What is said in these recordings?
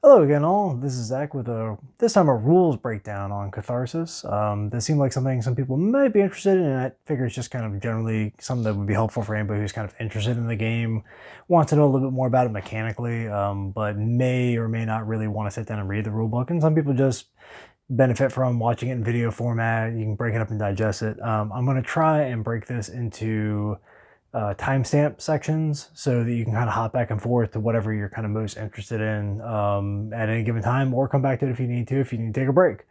Hello again, all. This is Zach with this time a rules breakdown on Catharsis. This seemed like something some people might be interested in, and I figure it's just kind of generally something that would be helpful for anybody who's kind of interested in the game, wants to know a little bit more about it mechanically, but may or may not really want to sit down and read the rule book. And some people just benefit from watching it in video format. You can break it up and digest it. I'm going to try and break this into timestamp sections so that you can kind of hop back and forth to whatever you're kind of most interested in at any given time, or come back to it if you need to take a break.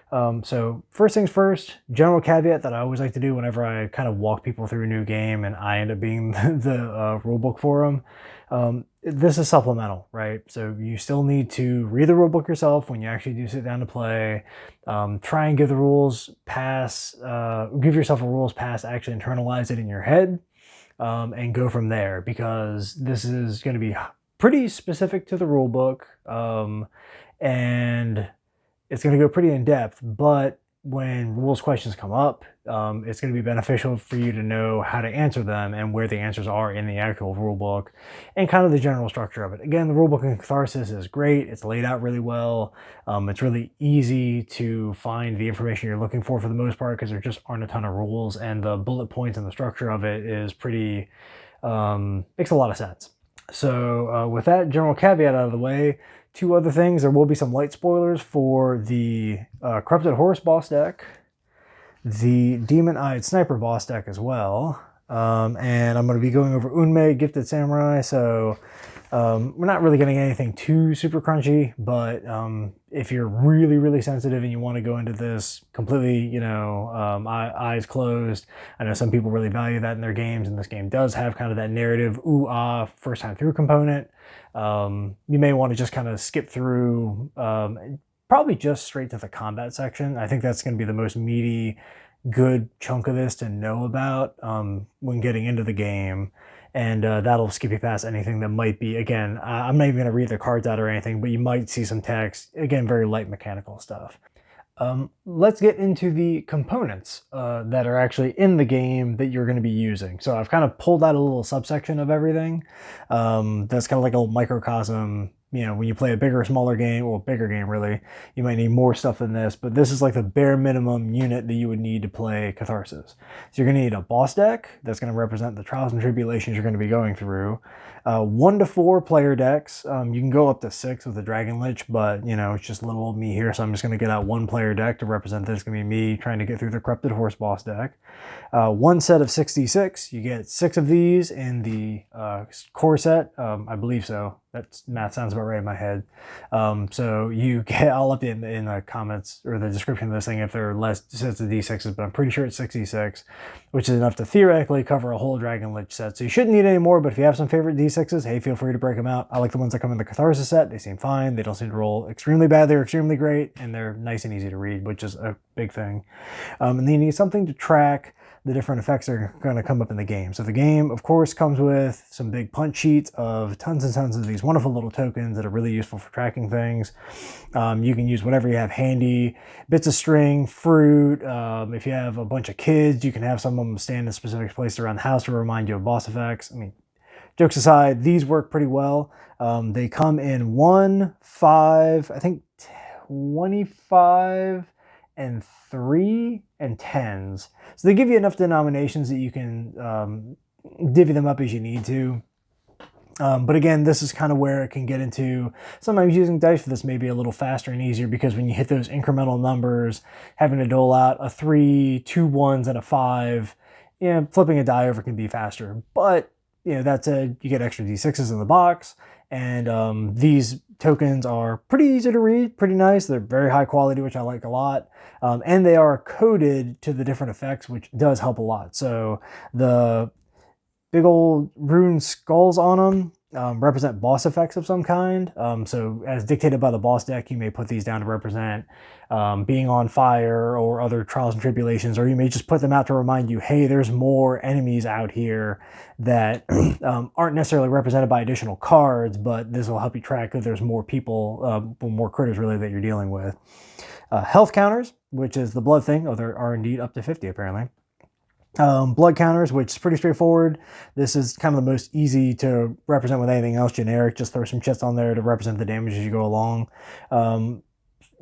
So first things first, general caveat that I always like to do whenever I kind of walk people through a new game and I end up being the rule book for them. This is supplemental, right? So you still need to read the rule book yourself when you actually do sit down to play. Try and give the rules pass, give yourself a rules pass, actually internalize it in your head. And go from there, because this is going to be pretty specific to the rule book, and it's going to go pretty in depth. But when rules questions come up, it's going to be beneficial for you to know how to answer them and where the answers are in the actual rule book and kind of the general structure of it. Again, the rule book in Catharsis is great. It's laid out really well. It's really easy to find the information you're looking for the most part, because there just aren't a ton of rules, and the bullet points and the structure of it is pretty, makes a lot of sense. So with that general caveat out of the way, two other things. There will be some light spoilers for the Corrupted Horse boss deck, the Demon-Eyed Sniper boss deck as well, and I'm going to be going over Unmei, Gifted Samurai, so we're not really getting anything too super crunchy, but if you're really, really sensitive and you want to go into this completely, eyes closed, I know some people really value that in their games, and this game does have kind of that narrative, ooh-ah, first time through component. You may want to just kind of skip through, probably just straight to the combat section. I think that's going to be the most meaty, good chunk of this to know about when getting into the game. And that'll skip you past anything that might be, again, I'm not even going to read the cards out or anything, but you might see some text, again, very light mechanical stuff. Let's get into the components that are actually in the game that you're going to be using. So I've kind of pulled out a little subsection of everything. That's kind of like a microcosm. When you play a bigger or smaller game, or a bigger game really, you might need more stuff than this, but this is like the bare minimum unit that you would need to play Catharsis. So you're going to need a boss deck that's going to represent the trials and tribulations you're going to be going through. 1 to 4 player decks. You can go up to 6 with the Dragon Lich, but it's just little old me here, so I'm just going to get out 1 player deck to represent this. It's going to be me trying to get through the Corrupted Horse boss deck. 1 set of 66. You get 6 of these in the core set. I believe so. That math sounds about right in my head. So you get, I'll update in the comments or the description of this thing if there are less sets of D6s, but I'm pretty sure it's 66, which is enough to theoretically cover a whole Dragon Lich set. So you shouldn't need any more, but if you have some favorite D6s, hey, feel free to break them out. I like the ones that come in the Catharsis set. They seem fine. They don't seem to roll extremely bad. They're extremely great, and they're nice and easy to read, which is a big thing. And then you need something to track the different effects that are going to come up in the game. So the game, of course, comes with some big punch sheets of tons and tons of these wonderful little tokens that are really useful for tracking things. You can use whatever you have handy, bits of string, fruit. If you have a bunch of kids, you can have some of them stand in a specific place around the house to remind you of boss effects. I mean, jokes aside, these work pretty well. They come in 1, 5, I think 25, and 3 and 10s. So they give you enough denominations that you can divvy them up as you need to. But again, this is kind of where it can get into, sometimes using dice for this may be a little faster and easier, because when you hit those incremental numbers, having to dole out a 3, 2 1s, and a 5, flipping a die over can be faster. But that said, you get extra D6s in the box, and these tokens are pretty easy to read, pretty nice. They're very high quality, which I like a lot. And they are coded to the different effects, which does help a lot. So the big old rune skulls on them represent boss effects of some kind. So as dictated by the boss deck, you may put these down to represent being on fire or other trials and tribulations, or you may just put them out to remind you, hey, there's more enemies out here that aren't necessarily represented by additional cards, but this will help you track that there's more people, more critters really that you're dealing with. Health counters, which is the blood thing. Oh, there are indeed up to 50 apparently. Blood counters, which is pretty straightforward. This is kind of the most easy to represent with anything else generic. Just throw some chits on there to represent the damage as you go along.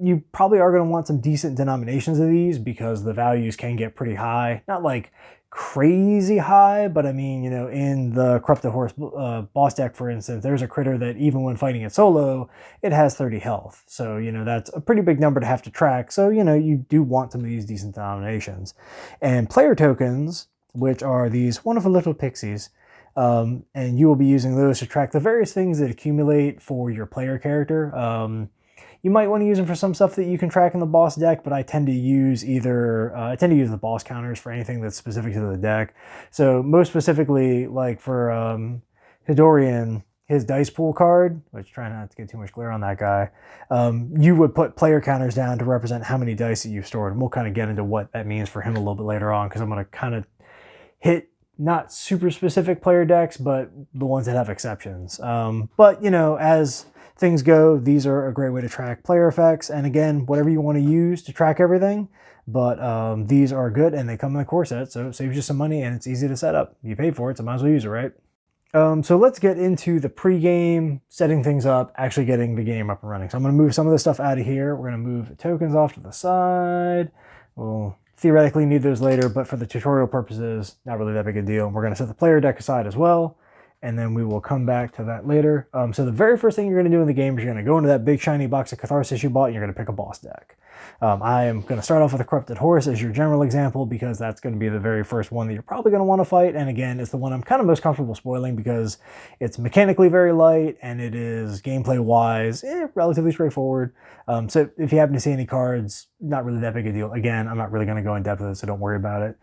You probably are going to want some decent denominations of these because the values can get pretty high. Not like crazy high, but I mean, you know, in the Corrupted Horse boss deck, for instance, there's a critter that even when fighting it solo, it has 30 health. So, you know, that's a pretty big number to have to track. So, you know, you do want some of these decent denominations. And player tokens, which are these wonderful little pixies, and you will be using those to track the various things that accumulate for your player character. You might want to use them for some stuff that you can track in the boss deck, but I tend to use the boss counters for anything that's specific to the deck. So most specifically, like for Hidorian, his dice pool card, which try not to get too much glare on that guy, you would put player counters down to represent how many dice that you've stored. And we'll kind of get into what that means for him a little bit later on, because I'm going to kind of hit not super specific player decks, but the ones that have exceptions. But, you know, as things go, these are a great way to track player effects. And again, whatever you want to use to track everything, but these are good and they come in the core set, so it saves you some money and it's easy to set up. You paid for it, so might as well use it, right? So let's get into the pre-game, setting things up, actually getting the game up and running. So I'm going to move some of this stuff out of here. We're going to move the tokens off to the side. We'll theoretically need those later, but for the tutorial purposes, not really that big a deal. We're going to set the player deck aside as well, and then we will come back to that later. So the very first thing you're going to do in the game is you're going to go into that big shiny box of Catharsis you bought, and you're going to pick a boss deck. I am going to start off with a Corrupted Horse as your general example because that's going to be the very first one that you're probably going to want to fight. And again, it's the one I'm kind of most comfortable spoiling because it's mechanically very light and it is gameplay-wise relatively straightforward. So if you happen to see any cards, not really that big a deal. Again, I'm not really going to go in depth with it, so don't worry about it.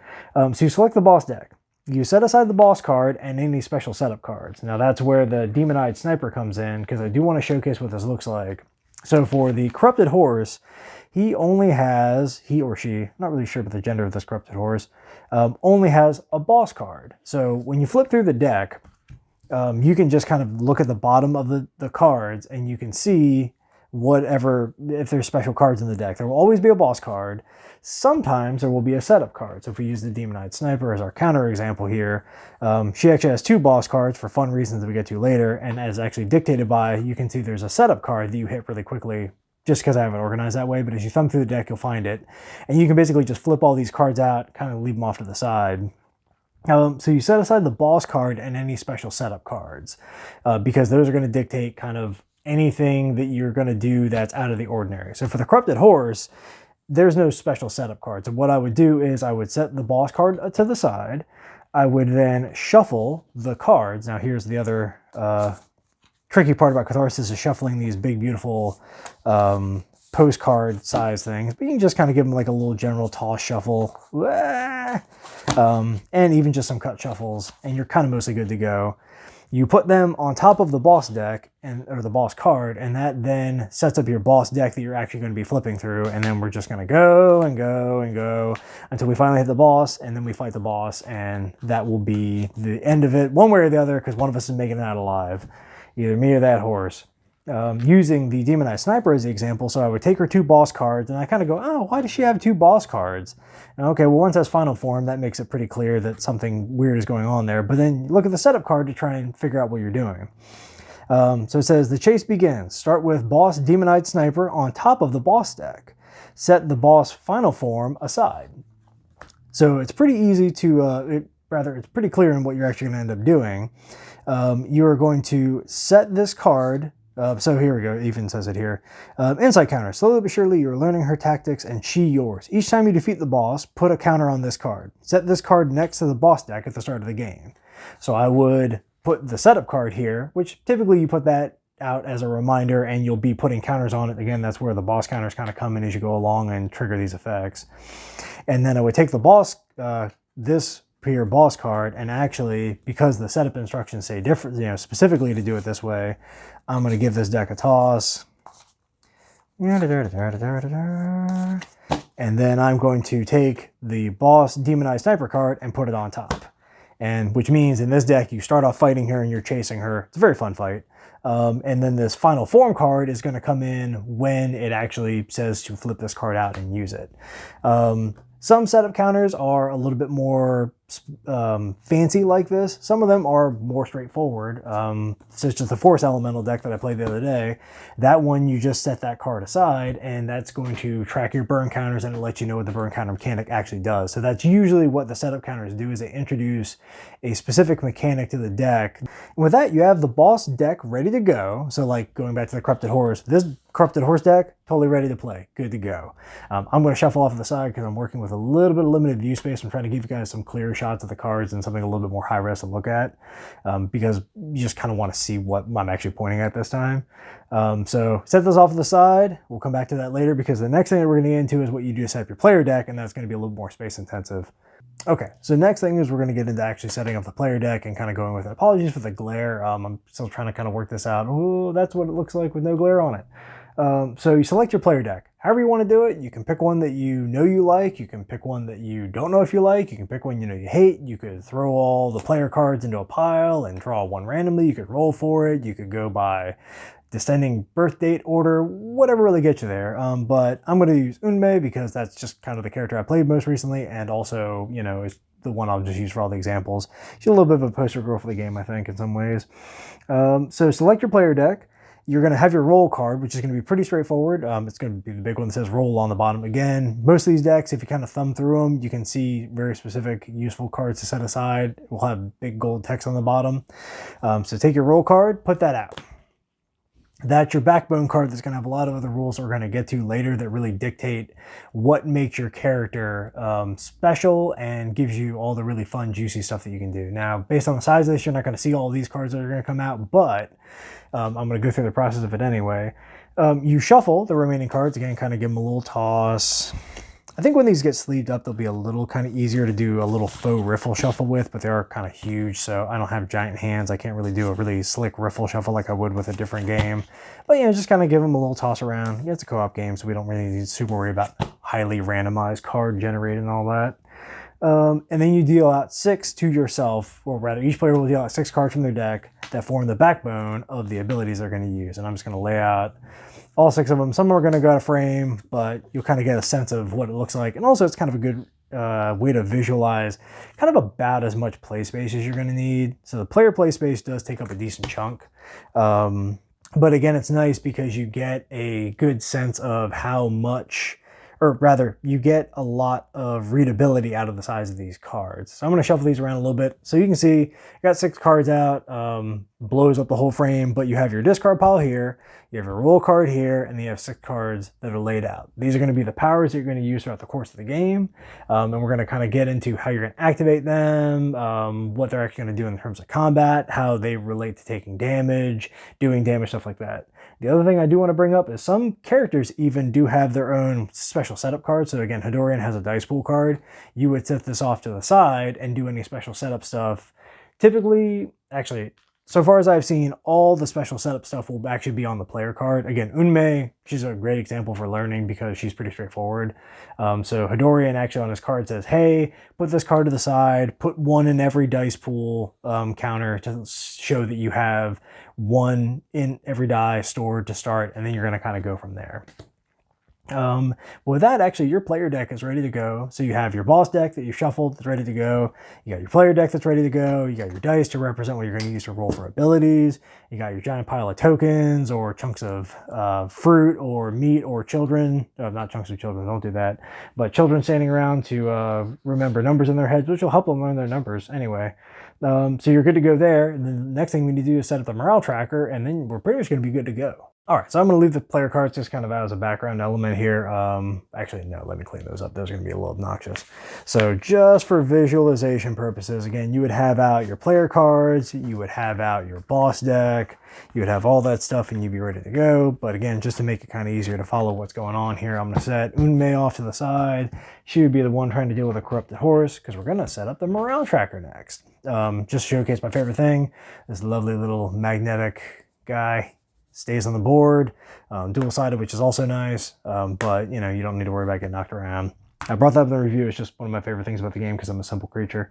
So you select the boss deck. You set aside the boss card and any special setup cards. Now that's where the Demon-Eyed Sniper comes in because I do want to showcase what this looks like. So for the Corrupted Horse, he or she, not really sure about the gender of this Corrupted Horse, only has a boss card. So when you flip through the deck, you can just kind of look at the bottom of the cards and you can see whatever, if there's special cards in the deck. There will always be a boss card. Sometimes there will be a setup card. So if we use the Demon-Eyed Sniper as our counter example here, she actually has 2 boss cards for fun reasons that we get to later, and as actually dictated by, you can see there's a setup card that you hit really quickly just because I have it organized that way, but as you thumb through the deck, you'll find it. And you can basically just flip all these cards out, kind of leave them off to the side. So you set aside the boss card and any special setup cards, because those are going to dictate kind of anything that you're going to do that's out of the ordinary. So for the Corrupted Horse, there's no special setup cards. And what I would do is I would set the boss card to the side. I would then shuffle the cards. Now here's the other tricky part about Catharsis is shuffling these big, beautiful postcard size things. But you can just kind of give them like a little general toss shuffle. And even just some cut shuffles. And you're kind of mostly good to go. You put them on top of the boss deck or the boss card, and that then sets up your boss deck that you're actually going to be flipping through. And then we're just going to go and go and go until we finally hit the boss, and then we fight the boss, and that will be the end of it, one way or the other, because one of us is making it out alive, either me or that horse. Using the Demon-Eyed Sniper as the example, so I would take her 2 boss cards, and I kind of go, oh, why does she have 2 boss cards? And okay, well, once that's final form, that makes it pretty clear that something weird is going on there. But then look at the setup card to try and figure out what you're doing. So it says, the chase begins. Start with boss Demon-Eyed Sniper on top of the boss deck. Set the boss final form aside. So it's pretty easy to, it's pretty clear in what you're actually going to end up doing. You are going to set this card. So here we go, it even says it here. Insight counter. Slowly but surely you are learning her tactics and she yours. Each time you defeat the boss, put a counter on this card. Set this card next to the boss deck at the start of the game. So I would put the setup card here, which typically you put that out as a reminder and you'll be putting counters on it. Again, that's where the boss counters kind of come in as you go along and trigger these effects. And then I would take the boss, this here boss card, and actually, because the setup instructions say different, specifically to do it this way, I'm going to give this deck a toss. And then I'm going to take the boss Demon-Eyed Sniper card and put it on top. And which means in this deck, you start off fighting her and you're chasing her. It's a very fun fight. And then this final form card is going to come in when it actually says to flip this card out and use it. Some setup counters are a little bit more fancy like this. Some of them are more straightforward, such as the Force Elemental deck that I played the other day. That one, you just set that card aside, and that's going to track your burn counters, and it lets you know what the burn counter mechanic actually does. So that's usually what the setup counters do, is they introduce a specific mechanic to the deck. And with that, you have the boss deck ready to go. So like going back to the Corrupted Horse, this Corrupted Horse deck, totally ready to play, good to go. I'm going to shuffle off to the side because I'm working with a little bit of limited view space. I'm trying to give you guys some clearer shots of the cards and something a little bit more high res to look at, because you just kind of want to see what I'm actually pointing at this time. So set this off to the side. We'll come back to that later, because the next thing that we're going to get into is what you do to set up your player deck, and that's going to be a little more space intensive. Okay, so next thing is we're going to get into actually setting up the player deck and kind of going with it. Apologies for the glare. I'm still trying to kind of work this out. Oh, that's what it looks like with no glare on it. So you select your player deck. However you want to do it, you can pick one that you know you like, you can pick one that you don't know if you like, you can pick one you know you hate, you could throw all the player cards into a pile and draw one randomly, you could roll for it, you could go by descending birth date order, whatever really gets you there. But I'm going to use Unmei because that's just kind of the character I played most recently, and also, you know, it's the one I'll just use for all the examples. She's a little bit of a poster girl for the game, I think, in some ways. So select your player deck. You're going to have your roll card, which is going to be pretty straightforward. It's going to be the big one that says roll on the bottom. Again, most of these decks, if you kind of thumb through them, you can see very specific, useful cards to set aside. We'll have big gold text on the bottom. So take your roll card, put that out. That's your backbone card that's going to have a lot of other rules that we're going to get to later that really dictate what makes your character special and gives you all the really fun, juicy stuff that you can do. Now, based on the size of this, you're not going to see all these cards that are going to come out, but I'm going to go through the process of it anyway. You shuffle the remaining cards, again, kind of give them a little toss. I think when these get sleeved up, they'll be a little kind of easier to do a little faux riffle shuffle with, but they are kind of huge, so I don't have giant hands. I can't really do a really slick riffle shuffle like I would with a different game. But yeah, just kind of give them a little toss around. Yeah, it's a co-op game, so we don't really need to super worry about highly randomized card generating and all that. And then you deal out 6 to yourself, or rather each player will deal out 6 cards from their deck that form the backbone of the abilities they're going to use. And I'm just going to lay out all 6 of them. Some are going to go out of frame, but you'll kind of get a sense of what it looks like. And also it's kind of a good way to visualize kind of about as much play space as you're going to need. So the player play space does take up a decent chunk. But again, it's nice because you get a good sense of how much, or rather, you get a lot of readability out of the size of these cards. So I'm going to shuffle these around a little bit. So you can see, I got 6 cards out, blows up the whole frame, but you have your discard pile here, you have your roll card here, and then you have 6 cards that are laid out. These are going to be the powers that you're going to use throughout the course of the game, and we're going to kind of get into how you're going to activate them, what they're actually going to do in terms of combat, how they relate to taking damage, doing damage, stuff like that. The other thing I do want to bring up is some characters even do have their own special setup cards. So again, Hedorian has a dice pool card. You would set this off to the side and do any special setup stuff. Typically, actually, so far as I've seen, all the special setup stuff will actually be on the player card. Again, Unmei, she's a great example for learning because she's pretty straightforward. So Hedorian actually on his card says, hey, put this card to the side, put 1 in every dice pool counter to show that you have 1 in every die stored to start, and then you're going to kind of go from there. With that, actually, your player deck is ready to go. So you have your boss deck that you shuffled that's ready to go. You got your player deck that's ready to go. You got your dice to represent what you're going to use to roll for abilities. You got your giant pile of tokens or chunks of fruit or meat or children. Not chunks of children, don't do that. But children standing around to remember numbers in their heads, which will help them learn their numbers anyway. So you're good to go there. And then the next thing we need to do is set up the morale tracker, and then we're pretty much going to be good to go. All right, so I'm going to leave the player cards just kind of as a background element here. Actually, no, let me clean those up. Those are going to be a little obnoxious. So just for visualization purposes, again, you would have out your player cards, you would have out your boss deck, you would have all that stuff, and you'd be ready to go. But again, just to make it kind of easier to follow what's going on here, I'm going to set Unmei off to the side. She would be the one trying to deal with a corrupted horse, because we're going to set up the morale tracker next. Just showcase my favorite thing, this lovely little magnetic guy. Stays on the board, dual-sided, which is also nice, but you know, you don't need to worry about getting knocked around. I brought that up in the review. It's just one of my favorite things about the game because I'm a simple creature.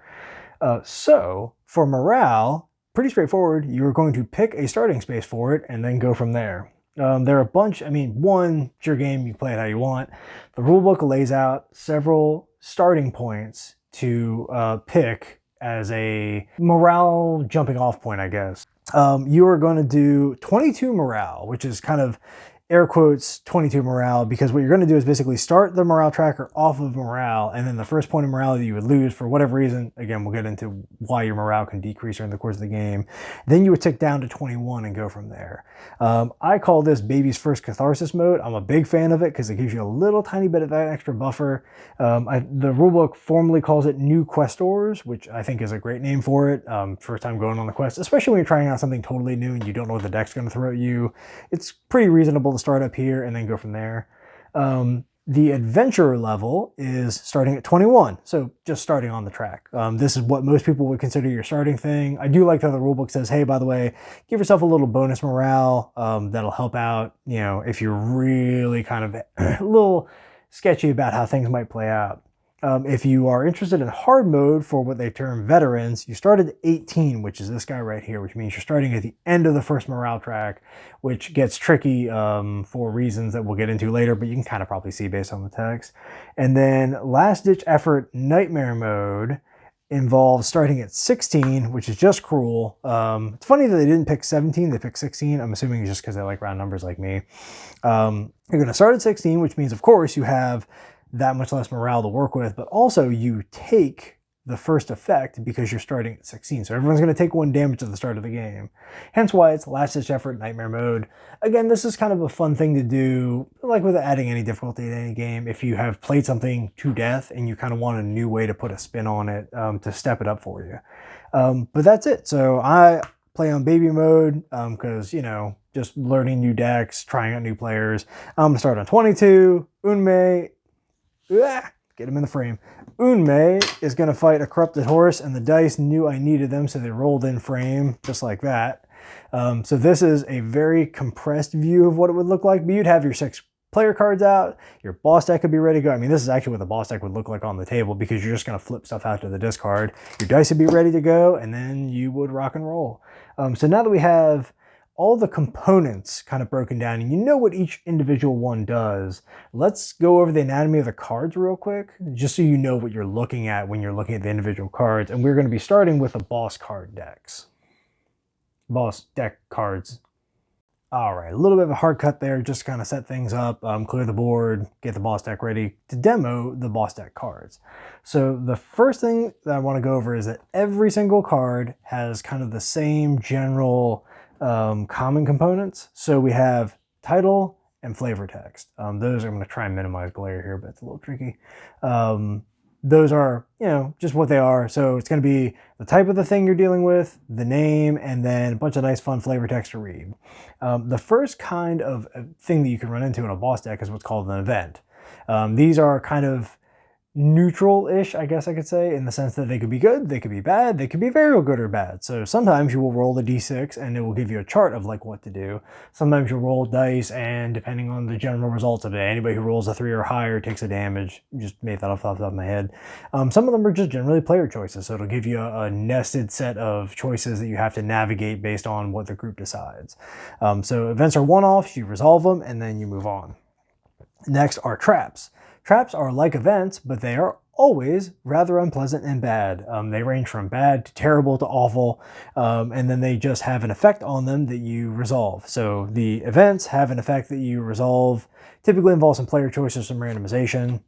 So for morale, pretty straightforward. You're going to pick a starting space for it and then go from there. There are a bunch, I mean, one, it's your game, you play it how you want. The rulebook lays out several starting points to pick as a morale jumping off point, I guess. You are going to do 22 morale, which is kind of air quotes 22 morale, because what you're going to do is basically start the morale tracker off of morale, and then the first point of morale that you would lose for whatever reason, again, we'll get into why your morale can decrease during the course of the game, then you would tick down to 21 and go from there. I call this baby's first catharsis mode. I'm a big fan of it because it gives you a little tiny bit of that extra buffer. The rulebook formally calls it new questors, which I think is a great name for it. First time going on the quest, especially when you're trying out something totally new and you don't know what the deck's going to throw at you. It's pretty reasonable to start up here and then go from there. The adventurer level is starting at 21, so just starting on the track. This is what most people would consider your starting thing. I do like how the rulebook says, hey, by the way, give yourself a little bonus morale. That'll help out, you know, if you're really kind of a little sketchy about how things might play out. If you are interested in hard mode for what they term veterans, you start at 18, which is this guy right here, which means you're starting at the end of the first morale track, which gets tricky for reasons that we'll get into later, but you can kind of probably see based on the text. And then last ditch effort nightmare mode involves starting at 16, which is just cruel. It's funny that they didn't pick 17, they picked 16. I'm assuming it's just because they like round numbers like me. You're going to start at 16, which means, of course, you have that much less morale to work with, but also you take the first effect because you're starting at 16. So everyone's going to take 1 damage at the start of the game. Hence why it's last ditch effort nightmare mode. Again, this is kind of a fun thing to do, like without adding any difficulty to any game. If you have played something to death and you kind of want a new way to put a spin on it, to step it up for you. But that's it. So I play on baby mode because, you know, just learning new decks, trying out new players. I'm going to start on 22. Unmei. Get him in the frame. Unmei is going to fight a corrupted horse, and the dice knew I needed them, so they rolled in frame, just like that. So this is a very compressed view of what it would look like, but you'd have your 6 player cards out, your boss deck could be ready to go. I mean, this is actually what the boss deck would look like on the table, because you're just going to flip stuff out to the discard. Your dice would be ready to go, and then you would rock and roll. So now that we have all the components kind of broken down and you know what each individual one does, let's go over the anatomy of the cards real quick, just so you know what you're looking at when you're looking at the individual cards. And we're going to be starting with the boss card decks. Boss deck cards. All right, a little bit of a hard cut there, just to kind of set things up, clear the board, get the boss deck ready to demo the boss deck cards. So the first thing that I want to go over is that every single card has kind of the same general common components. So we have title and flavor text. Those I'm going to try and minimize glare here, but it's a little tricky. Those are, you know, just what they are. So it's going to be the type of the thing you're dealing with, the name, and then a bunch of nice fun flavor text to read. The first kind of thing that you can run into in a boss deck is what's called an event. These are kind of neutral-ish, I guess I could say, in the sense that they could be good, they could be bad, they could be very good or bad. So sometimes you will roll the d6 and it will give you a chart of like what to do. Sometimes you'll roll dice, and depending on the general results of it, anybody who rolls a 3 or higher takes a damage. Just made that off the top of my head. Some of them are just generally player choices, so it'll give you a nested set of choices that you have to navigate based on what the group decides. So events are one-offs, you resolve them, and then you move on. Next are traps. Traps are like events, but they are always rather unpleasant and bad. They range from bad to terrible to awful, and then they just have an effect on them that you resolve. So the events have an effect that you resolve, typically involves some player choice or some randomization.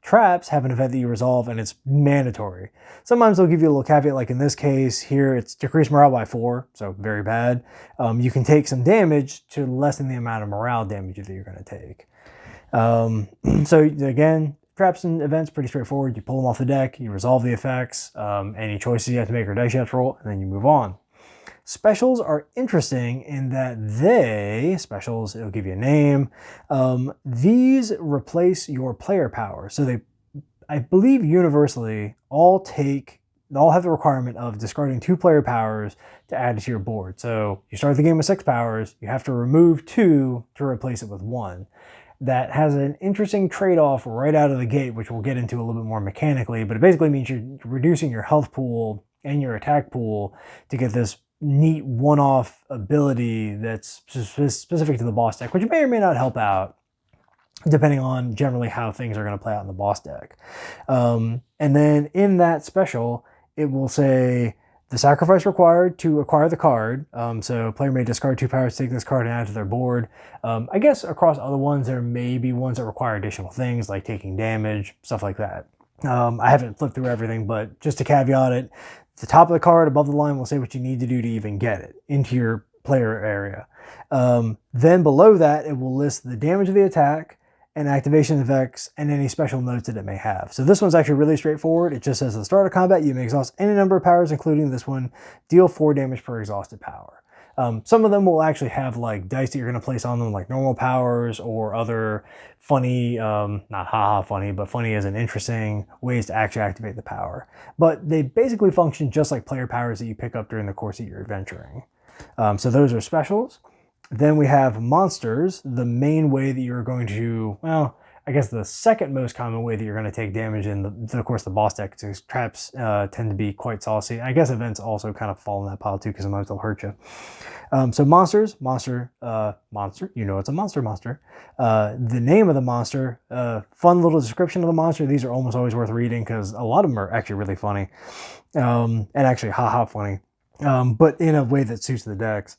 Traps have an event that you resolve, and it's mandatory. Sometimes they'll give you a little caveat, like in this case here, it's decrease morale by 4, so very bad. You can take some damage to lessen the amount of morale damage that you're going to take. So again, traps and events, pretty straightforward. You pull them off the deck, you resolve the effects, any choices you have to make or dice you have to roll, and then you move on. Specials are interesting in that specials, it'll give you a name. These replace your player power. So they, I believe universally, all have the requirement of discarding 2 player powers to add to your board. So you start the game with 6 powers, you have to remove 2 to replace it with 1. That has an interesting trade-off right out of the gate, which we'll get into a little bit more mechanically, but it basically means you're reducing your health pool and your attack pool to get this neat one-off ability that's specific to the boss deck, which may or may not help out, depending on generally how things are going to play out in the boss deck. And And then in that special, it will say the sacrifice required to acquire the card. So player may discard 2 powers to take this card and add to their board. I guess across other ones, there may be ones that require additional things like taking damage, stuff like that. I haven't flipped through everything, but just to caveat it, the top of the card above the line will say what you need to do to even get it into your player area. Then below that, it will list the damage of the attack and activation effects and any special notes that it may have. So this one's actually really straightforward. It just says at the start of combat, you may exhaust any number of powers, including this one, deal 4 damage per exhausted power. Some of them will actually have like dice that you're going to place on them, like normal powers or other funny, not haha funny, but funny as in interesting ways to actually activate the power. But they basically function just like player powers that you pick up during the course of your adventuring. So those are specials. Then we have monsters, the main way that you're going to, well, I guess the second most common way that you're going to take damage in, of course, the boss deck, because traps tend to be quite saucy. I guess events also kind of fall in that pile too, because sometimes they'll hurt you. So monsters, monster, you know it's a monster. The name of the monster, fun little description of the monster. These are almost always worth reading because a lot of them are actually really funny. And actually haha funny, but in a way that suits the decks.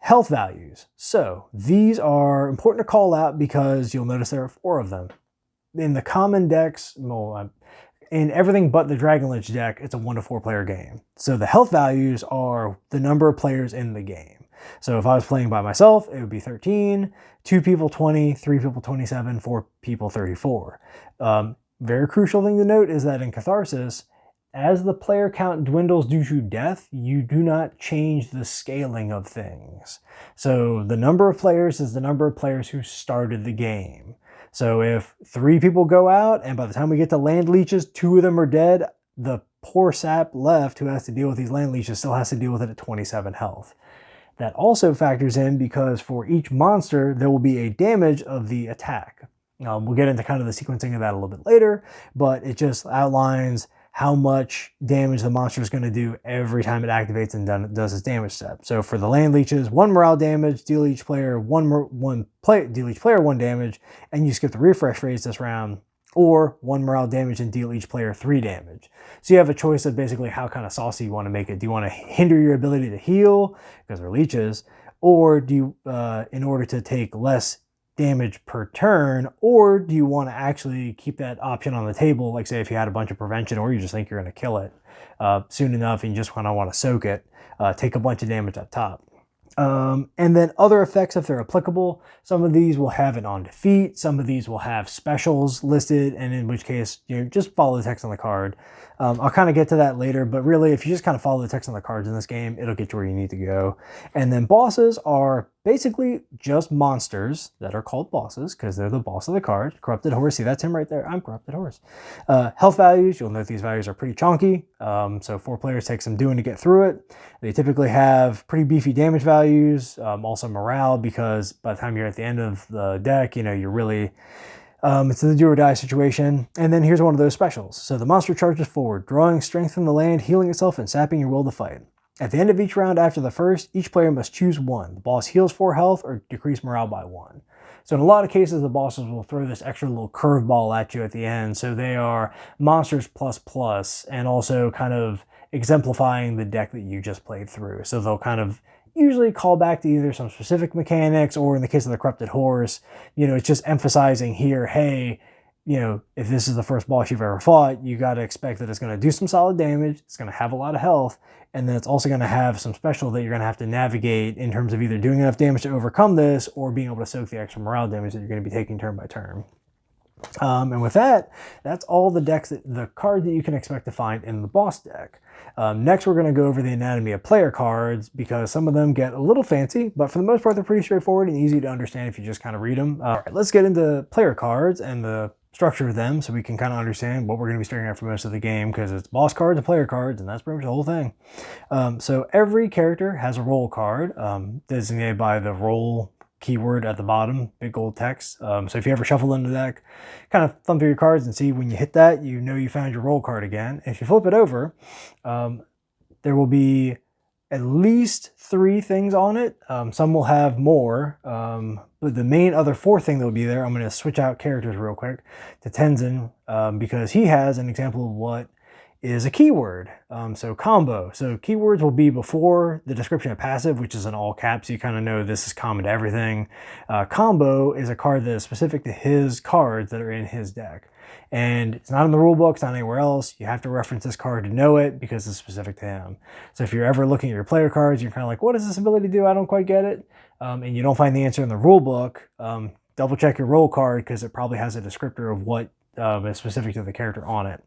Health values. So these are important to call out because you'll notice there are 4 of them. In the common decks, well, in everything but the Dragonlance deck, it's a 1 to 4 player game. So the health values are the number of players in the game. So if I was playing by myself, it would be 13, 2 people 20, 3 people 27, 4 people 34. Very crucial thing to note is that in Catharsis, as the player count dwindles due to death, you do not change the scaling of things. So the number of players is the number of players who started the game. So if 3 people go out and by the time we get to land leeches, 2 of them are dead, the poor sap left who has to deal with these land leeches still has to deal with it at 27 health. That also factors in because for each monster, there will be a damage of the attack. We'll get into kind of the sequencing of that a little bit later, but it just outlines how much damage the monster is going to do every time it activates and does its damage step. So for the land leeches, 1 morale damage, deal each player 1 damage, and you skip the refresh phase this round, or 1 morale damage and deal each player 3 damage. So you have a choice of basically how kind of saucy you want to make it. Do you want to hinder your ability to heal because they're leeches, or do you, in order to take less damage per turn, or do you want to actually keep that option on the table, like say if you had a bunch of prevention or you just think you're going to kill it soon enough and you just kind of want to soak it, take a bunch of damage up top. And then other effects if they're applicable. Some of these will have it on defeat, some of these will have specials listed, and in which case you just follow the text on the card. I'll kind of get to that later, but really if you just kind of follow the text on the cards in this game, it'll get you where you need to go. And then bosses are basically just monsters that are called bosses because they're the boss of the card. Corrupted Horse, see that's him right there, I'm Corrupted Horse. Health values, you'll note these values are pretty chunky, so 4 players take some doing to get through it. They typically have pretty beefy damage values, also morale, because by the time you're at the end of the deck, you know, you're really, it's the do or die situation. And then here's one of those specials. So the monster charges forward, drawing strength from the land, healing itself, and sapping your will to fight. At the end of each round after the first, each player must choose 1. The boss heals 4 health or decrease morale by 1. So in a lot of cases, the bosses will throw this extra little curveball at you at the end. So they are monsters plus, and also kind of exemplifying the deck that you just played through. So they'll kind of usually call back to either some specific mechanics, or in the case of the Corrupted Horse, you know, it's just emphasizing here, hey, you know, if this is the first boss you've ever fought, you got to expect that it's going to do some solid damage, it's going to have a lot of health, and then it's also going to have some special that you're going to have to navigate in terms of either doing enough damage to overcome this or being able to soak the extra morale damage that you're going to be taking turn by turn. And with that, that's all the cards that you can expect to find in the boss deck. Next, we're going to go over the anatomy of player cards because some of them get a little fancy, but for the most part, they're pretty straightforward and easy to understand if you just kind of read them. All right, let's get into player cards and the structure of them so we can kind of understand what we're going to be staring at for most of the game, because it's boss cards and player cards, and that's pretty much the whole thing. So every character has a role card designated by the role keyword at the bottom, big gold text. So if you ever shuffle in the deck, kind of thumb through your cards and see when you hit that, you know you found your role card again. If you flip it over, there will be at least 3 things on it. Some will have more, but the main other 4th thing that will be there, I'm going to switch out characters real quick to Tenzin, because he has an example of what is a keyword. So combo. So keywords will be before the description of passive, which is in all caps. You kind of know this is common to everything. Combo is a card that is specific to his cards that are in his deck. And it's not in the rule book, it's not anywhere else. You have to reference this card to know it because it's specific to him. So if you're ever looking at your player cards, you're kind of like, what does this ability do? I don't quite get it. And you don't find the answer in the rule book, double check your role card because it probably has a descriptor of what is specific to the character on it.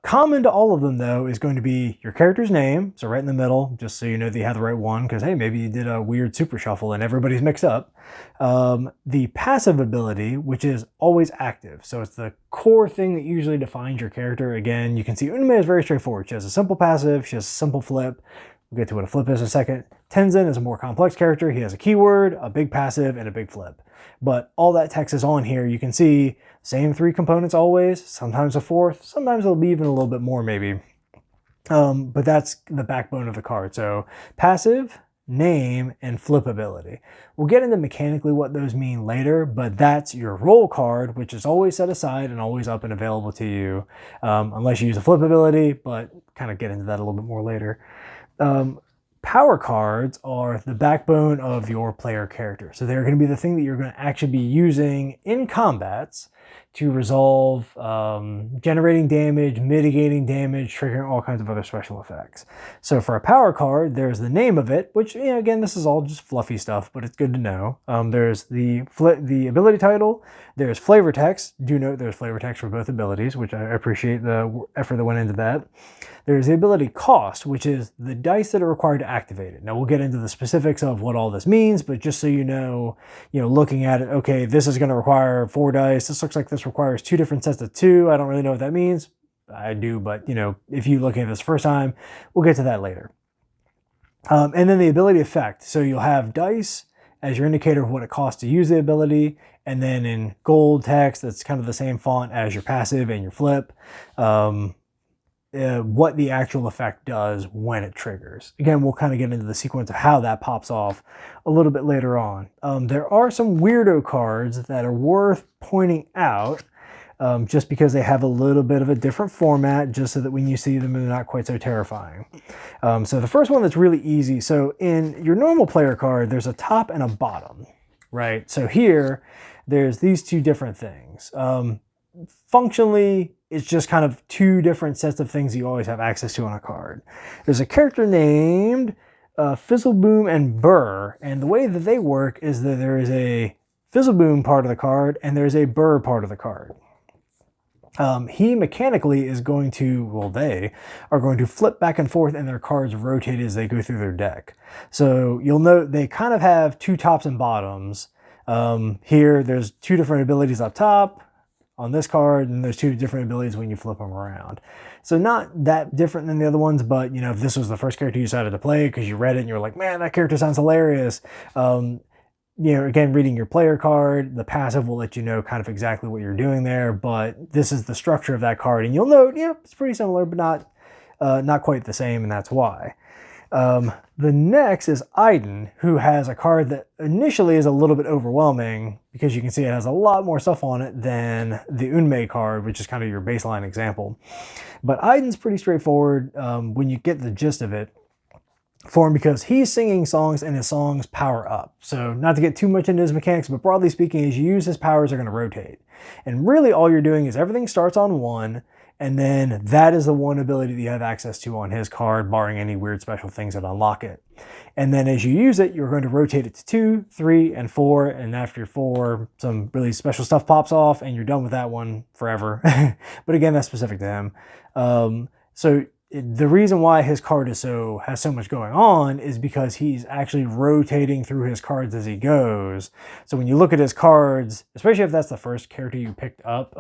Common to all of them, though, is going to be your character's name, so right in the middle, just so you know that you have the right one, because, hey, maybe you did a weird super shuffle and everybody's mixed up. The passive ability, which is always active, so it's the core thing that usually defines your character. Again, you can see Unme is very straightforward. She has a simple passive, she has a simple flip. We'll get to what a flip is in a second. Tenzin is a more complex character. He has a keyword, a big passive, and a big flip. But all that text is on here. You can see same 3 components always, sometimes a 4th, sometimes it'll be even a little bit more maybe. But that's the backbone of the card. So passive, name, and flip ability. We'll get into mechanically what those mean later, but that's your role card, which is always set aside and always up and available to you, unless you use a flip ability, but kind of get into that a little bit more later. Power cards are the backbone of your player character. So they're going to be the thing that you're going to actually be using in combats to resolve generating damage, mitigating damage, triggering all kinds of other special effects. So for a power card, there's the name of it, which, again, this is all just fluffy stuff, but it's good to know. There's the ability title, there's flavor text. Do note there's flavor text for both abilities, which I appreciate the effort that went into that. There's the ability cost, which is the dice that are required to activate it. Now we'll get into the specifics of what all this means, but just so you know, looking at it, okay, this is going to require 4 dice. This looks like this requires 2 different sets of 2. I don't really know what that means. I do, but if you look at this first time, we'll get to that later. And then the ability effect. So you'll have dice as your indicator of what it costs to use the ability, and then in gold text, that's kind of the same font as your passive and your flip. What the actual effect does when it triggers. Again, we'll kind of get into the sequence of how that pops off a little bit later on. There are some weirdo cards that are worth pointing out, just because they have a little bit of a different format, just so that when you see them, they're not quite so terrifying. So the first one that's really easy. So in your normal player card, there's a top and a bottom, right? So here, there's these 2 different things. Functionally, it's just kind of 2 different sets of things you always have access to on a card. There's a character named Fizzleboom and Burr, and the way that they work is that there is a Fizzleboom part of the card and there's a Burr part of the card. He mechanically is going to, well, they are going to flip back and forth and their cards rotate as they go through their deck. So you'll note they kind of have 2 tops and bottoms. Here, there's 2 different abilities up top on this card, and there's 2 different abilities when you flip them around. So not that different than the other ones, but if this was the first character you decided to play because you read it and you're like, man, that character sounds hilarious. Again, reading your player card, the passive will let you know kind of exactly what you're doing there, but this is the structure of that card, and you'll note, it's pretty similar, but not quite the same, and that's why. The next is Addendum, who has a card that initially is a little bit overwhelming because you can see it has a lot more stuff on it than the Unme card, which is kind of your baseline example. But Addendum's pretty straightforward when you get the gist of it for him, because he's singing songs and his songs power up. So not to get too much into his mechanics, but broadly speaking, as you use his powers, are going to rotate. And really all you're doing is everything starts on 1, and then that is the one ability that you have access to on his card, barring any weird special things that unlock it. And then as you use it, you're going to rotate it to 2, 3, and 4. And after 4, some really special stuff pops off and you're done with that one forever. But again, that's specific to him. The reason why his card has so much going on is because he's actually rotating through his cards as he goes. So when you look at his cards, especially if that's the first character you picked up,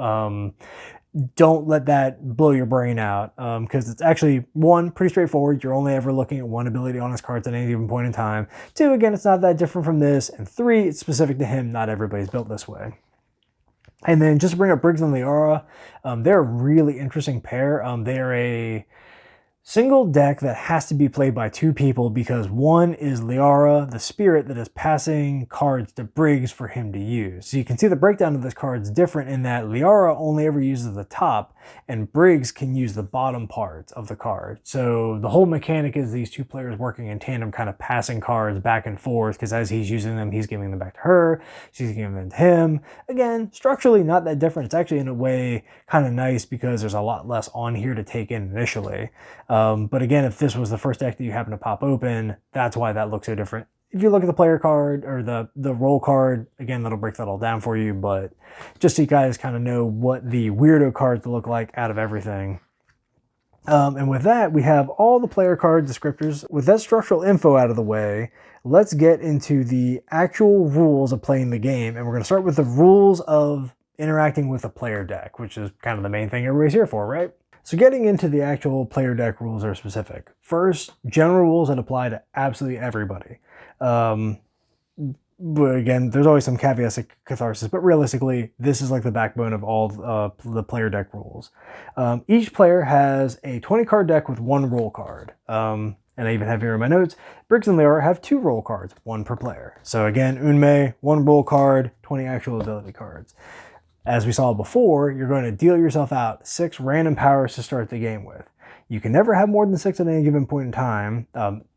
don't let that blow your brain out, because it's actually, 1, pretty straightforward. You're only ever looking at 1 ability on his cards at any given point in time. 2, again, it's not that different from this. And 3, it's specific to him. Not everybody's built this way. And then just to bring up Briggs and Liara, they're a really interesting pair. They are a Single deck that has to be played by 2 people because one is Liara, the spirit that is passing cards to Briggs for him to use. So you can see the breakdown of this card is different in that Liara only ever uses the top and Briggs can use the bottom parts of the card. So the whole mechanic is these 2 players working in tandem, kind of passing cards back and forth, because as he's using them, he's giving them back to her, she's giving them to him. Again, structurally not that different. It's actually in a way kind of nice because there's a lot less on here to take in initially. But again, if this was the first deck that you happen to pop open, that's why that looks so different. If you look at the player card or the roll card, again, that'll break that all down for you, but just so you guys kind of know what the weirdo cards look like out of everything. And with that, we have all the player card descriptors. With that structural info out of the way, let's get into the actual rules of playing the game. And we're going to start with the rules of interacting with a player deck, which is kind of the main thing everybody's here for, right? So getting into the actual player deck rules are specific. First, general rules that apply to absolutely everybody. But again, there's always some caveats to Catharsis, but realistically, this is like the backbone of all the player deck rules. Each player has a 20 card deck with 1 roll card. And I even have here in my notes, Briggs and Liara have 2 roll cards, 1 per player. So again, Unmei, 1 roll card, 20 actual ability cards. As we saw before, you're going to deal yourself out 6 random powers to start the game with. You can never have more than 6 at any given point in time.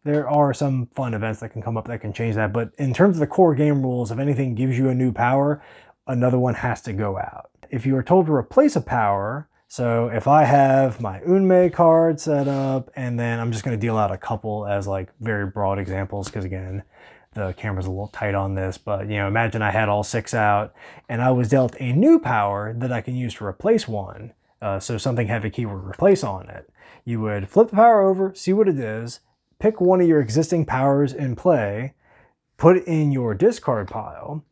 There are some fun events that can come up that can change that, but in terms of the core game rules, if anything gives you a new power, another one has to go out. If you are told to replace a power, so if I have my Unmei card set up, and then I'm just going to deal out a couple as like very broad examples, because again, the camera's a little tight on this, but you know, imagine I had all 6 out and I was dealt a new power that I can use to replace one. So something have a keyword replace on it. You would flip the power over, see what it is, pick one of your existing powers in play, put it in your discard pile,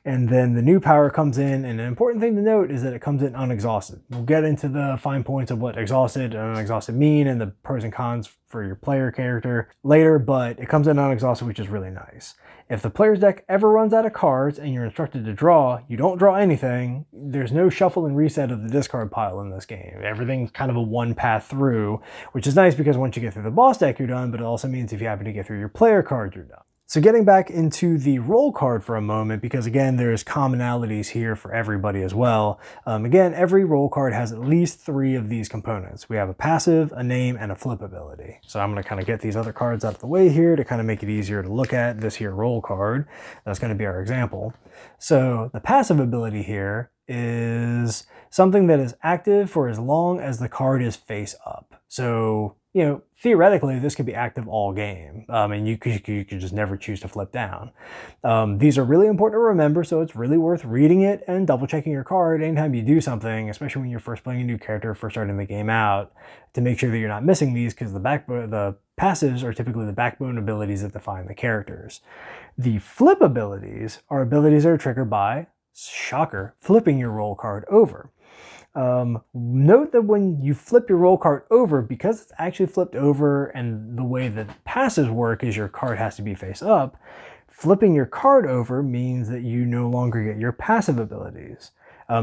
and then the new power comes in, and an important thing to note is that it comes in unexhausted. We'll get into the fine points of what exhausted and unexhausted mean and the pros and cons for your player character later, but it comes in unexhausted, which is really nice. If the player's deck ever runs out of cards and you're instructed to draw, you don't draw anything. There's no shuffle and reset of the discard pile in this game. Everything's kind of a one path through, which is nice because once you get through the boss deck, you're done, but it also means if you happen to get through your player card, you're done. So getting back into the roll card for a moment, because again, there's commonalities here for everybody as well. Again, every roll card has at least 3 of these components. We have a passive, a name, and a flip ability. So I'm going to kind of get these other cards out of the way here to kind of make it easier to look at this here roll card. That's going to be our example. So the passive ability here is something that is active for as long as the card is face up. So, you know, theoretically, this could be active all game, and you could just never choose to flip down. These are really important to remember, so it's really worth reading it and double checking your card anytime you do something, especially when you're first playing a new character, first starting the game out, to make sure that you're not missing these, because the passives are typically the backbone abilities that define the characters. The flip abilities are abilities that are triggered by, shocker, flipping your roll card over. Note that when you flip your roll card over, because it's actually flipped over and the way that passives work is your card has to be face up, flipping your card over means that you no longer get your passive abilities.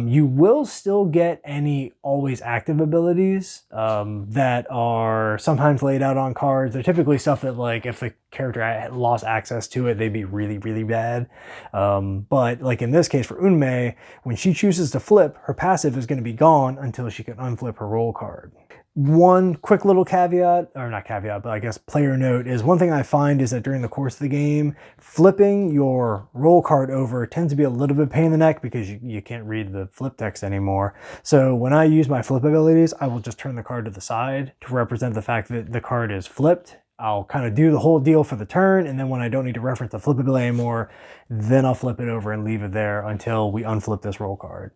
You will still get any always active abilities that are sometimes laid out on cards. They're typically stuff that, like, if the character lost access to it, they'd be really, really bad. But like in this case for Unmei, when she chooses to flip, her passive is going to be gone until she can unflip her roll card. One quick little caveat, or not caveat, but I guess player note, is one thing I find is that during the course of the game, flipping your roll card over tends to be a little bit pain in the neck because you can't read the flip text anymore. So when I use my flip abilities, I will just turn the card to the side to represent the fact that the card is flipped. I'll kind of do the whole deal for the turn, and then when I don't need to reference the flip ability anymore, then I'll flip it over and leave it there until we unflip this roll card.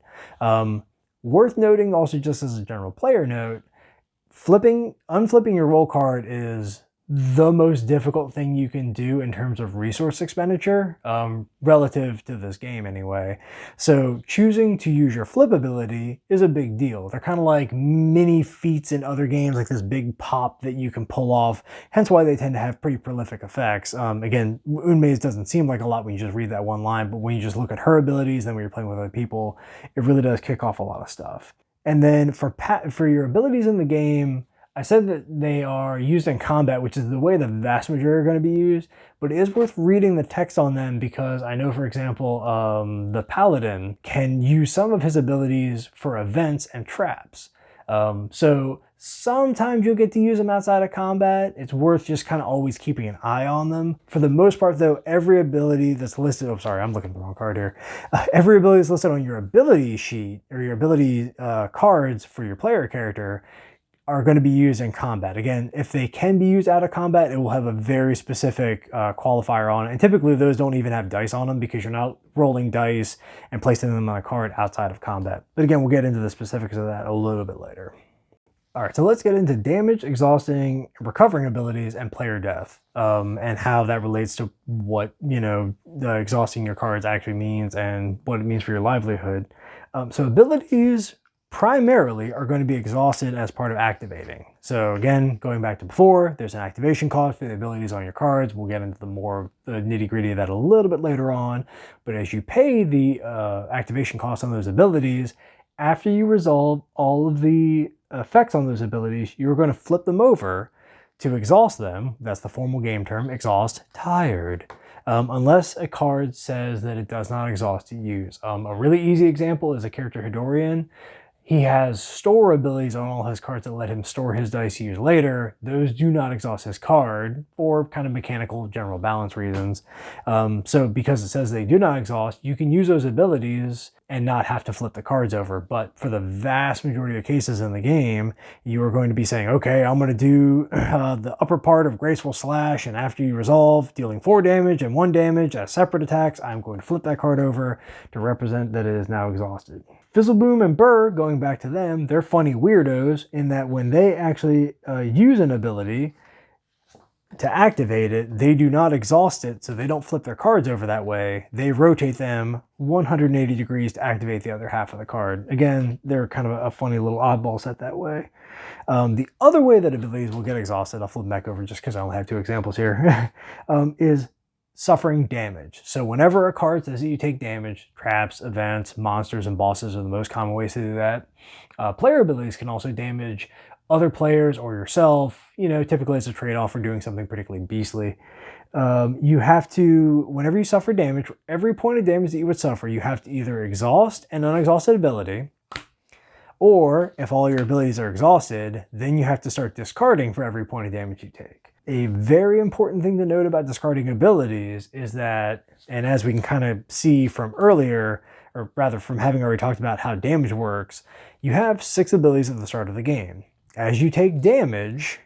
Worth noting also, just as a general player note, unflipping your roll card is the most difficult thing you can do in terms of resource expenditure, relative to this game anyway. So choosing to use your flip ability is a big deal. They're kind of like mini feats in other games, like this big pop that you can pull off, hence why they tend to have pretty prolific effects. Again, Unmei's doesn't seem like a lot when you just read that one line, but when you just look at her abilities, then when you're playing with other people, it really does kick off a lot of stuff. And then for your abilities in the game, I said that they are used in combat, which is the way the vast majority are going to be used, but it is worth reading the text on them because I know, for example, the Paladin can use some of his abilities for events and traps. So sometimes you'll get to use them outside of combat. It's worth just kind of always keeping an eye on them. For the most part, though, every ability that's listed, oh, sorry, I'm looking at the wrong card here. Every ability that's listed on your ability sheet or your ability cards for your player character are going to be used in combat. Again, if they can be used out of combat, it will have a very specific qualifier on it. And typically those don't even have dice on them because you're not rolling dice and placing them on a card outside of combat. But again, we'll get into the specifics of that a little bit later. All right, so let's get into damage, exhausting, recovering abilities, and player death, and how that relates to what, exhausting your cards actually means and what it means for your livelihood. So abilities primarily are going to be exhausted as part of activating. So again, going back to before, there's an activation cost for the abilities on your cards. We'll get into the nitty-gritty of that a little bit later on. But as you pay the activation cost on those abilities, after you resolve all of the effects on those abilities, you're going to flip them over to exhaust them. That's the formal game term, exhaust tired. Unless a card says that it does not exhaust to use. A really easy example is a character Hidorian. He has store abilities on all his cards that let him store his dice to use later. Those do not exhaust his card for kind of mechanical general balance reasons. So because it says they do not exhaust, you can use those abilities and not have to flip the cards over. But for the vast majority of cases in the game, you are going to be saying, okay, I'm going to do the upper part of Graceful Slash, and after you resolve, dealing 4 damage and 1 damage as separate attacks, I'm going to flip that card over to represent that it is now exhausted. Fizzleboom and Burr, going back to them, they're funny weirdos in that when they actually use an ability to activate it, they do not exhaust it, so they don't flip their cards over that way. They rotate them 180 degrees to activate the other half of the card. Again, they're kind of a funny little oddball set that way. The other way that abilities will get exhausted, I'll flip back over just because I only have 2 examples here, is suffering damage. So whenever a card says that you take damage, traps, events, monsters, and bosses are the most common ways to do that. Player abilities can also damage other players or yourself. Typically it's a trade-off for doing something particularly beastly. You have to, whenever you suffer damage, for every point of damage that you would suffer, you have to either exhaust an unexhausted ability, or if all your abilities are exhausted, then you have to start discarding for every point of damage you take. A very important thing to note about discarding abilities is that, and as we can kind of see from earlier, or rather from having already talked about how damage works, you have 6 abilities at the start of the game. As you take damage,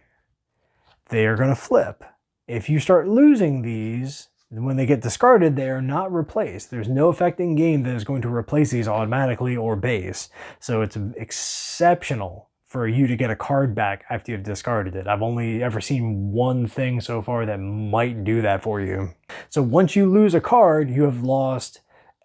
they are going to flip. If you start losing these, when they get discarded, they are not replaced. There's no effect in game that is going to replace these automatically or base. So it's exceptional for you to get a card back after you've discarded it. I've only ever seen one thing so far that might do that for you. So once you lose a card, you have lost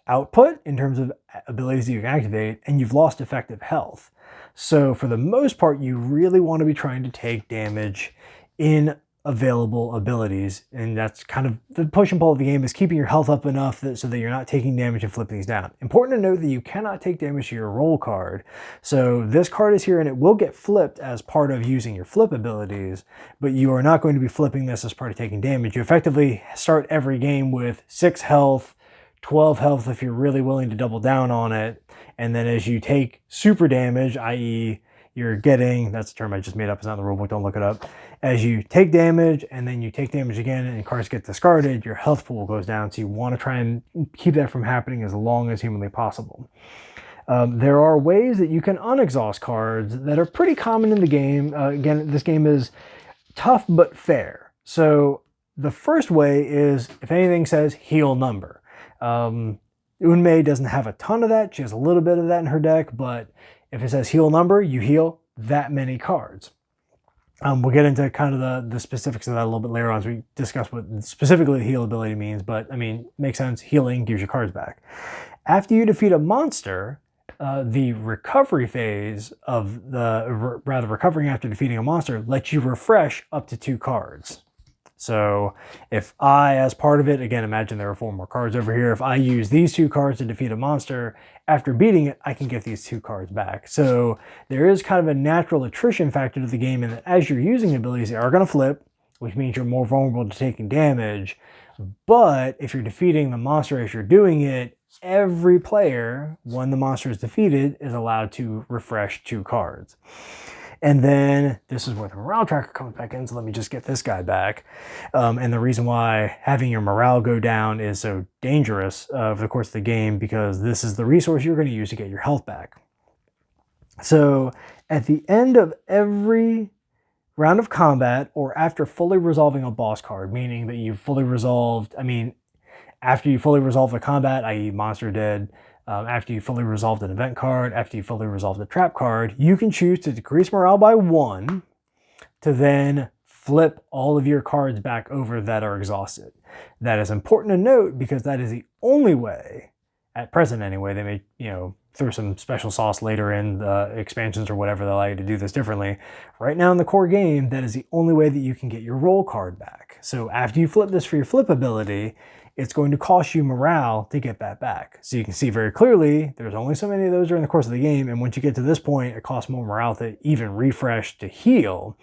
output in terms of abilities that you can activate, and you've lost effective health. So for the most part, you really want to be trying to take damage in available abilities, and that's kind of the push and pull of the game, is keeping your health up enough so that you're not taking damage and flipping these down. Important to note that you cannot take damage to your roll card. So this card is here and it will get flipped as part of using your flip abilities, but you are not going to be flipping this as part of taking damage. You effectively start every game with 6 health, 12 health if you're really willing to double down on it, and then as you take super damage, i.e. you're getting, that's a term I just made up, it's not in the rulebook, don't look it up. As you take damage and then you take damage again and cards get discarded, your health pool goes down. So you want to try and keep that from happening as long as humanly possible. There are ways that you can unexhaust cards that are pretty common in the game. Again, this game is tough but fair. So the first way is if anything says heal number. Unmei doesn't have a ton of that. She has a little bit of that in her deck, but if it says heal number, you heal that many cards. We'll get into kind of the specifics of that a little bit later on as we discuss what specifically the heal ability means, but I mean, makes sense. Healing gives your cards back. After you defeat a monster, the recovery phase of recovering after defeating a monster lets you refresh up to 2 cards. So if I, as part of it, again, imagine there are 4 more cards over here. If I use these 2 cards to defeat a monster, after beating it, I can get these 2 cards back. So there is kind of a natural attrition factor to the game in that as you're using abilities, they are going to flip, which means you're more vulnerable to taking damage. But if you're defeating the monster as you're doing it, every player, when the monster is defeated, is allowed to refresh 2 cards. And then this is where the morale tracker comes back in, so let me just get this guy back. And the reason why having your morale go down is so dangerous over the course of the game, because this is the resource you're going to use to get your health back. So at the end of every round of combat, or after fully resolving a boss card, meaning that you've fully resolved, after you fully resolve the combat, i.e. monster dead, after you fully resolved an event card, after you fully resolved a trap card, you can choose to decrease morale by 1 to then flip all of your cards back over that are exhausted. That is important to note because that is the only way, at present anyway, they may, throw some special sauce later in the expansions or whatever that allow you to do this differently. Right now in the core game, that is the only way that you can get your roll card back. So after you flip this for your flip ability, it's going to cost you morale to get that back. So you can see very clearly, there's only so many of those during the course of the game, and once you get to this point, it costs more morale to even refresh to heal.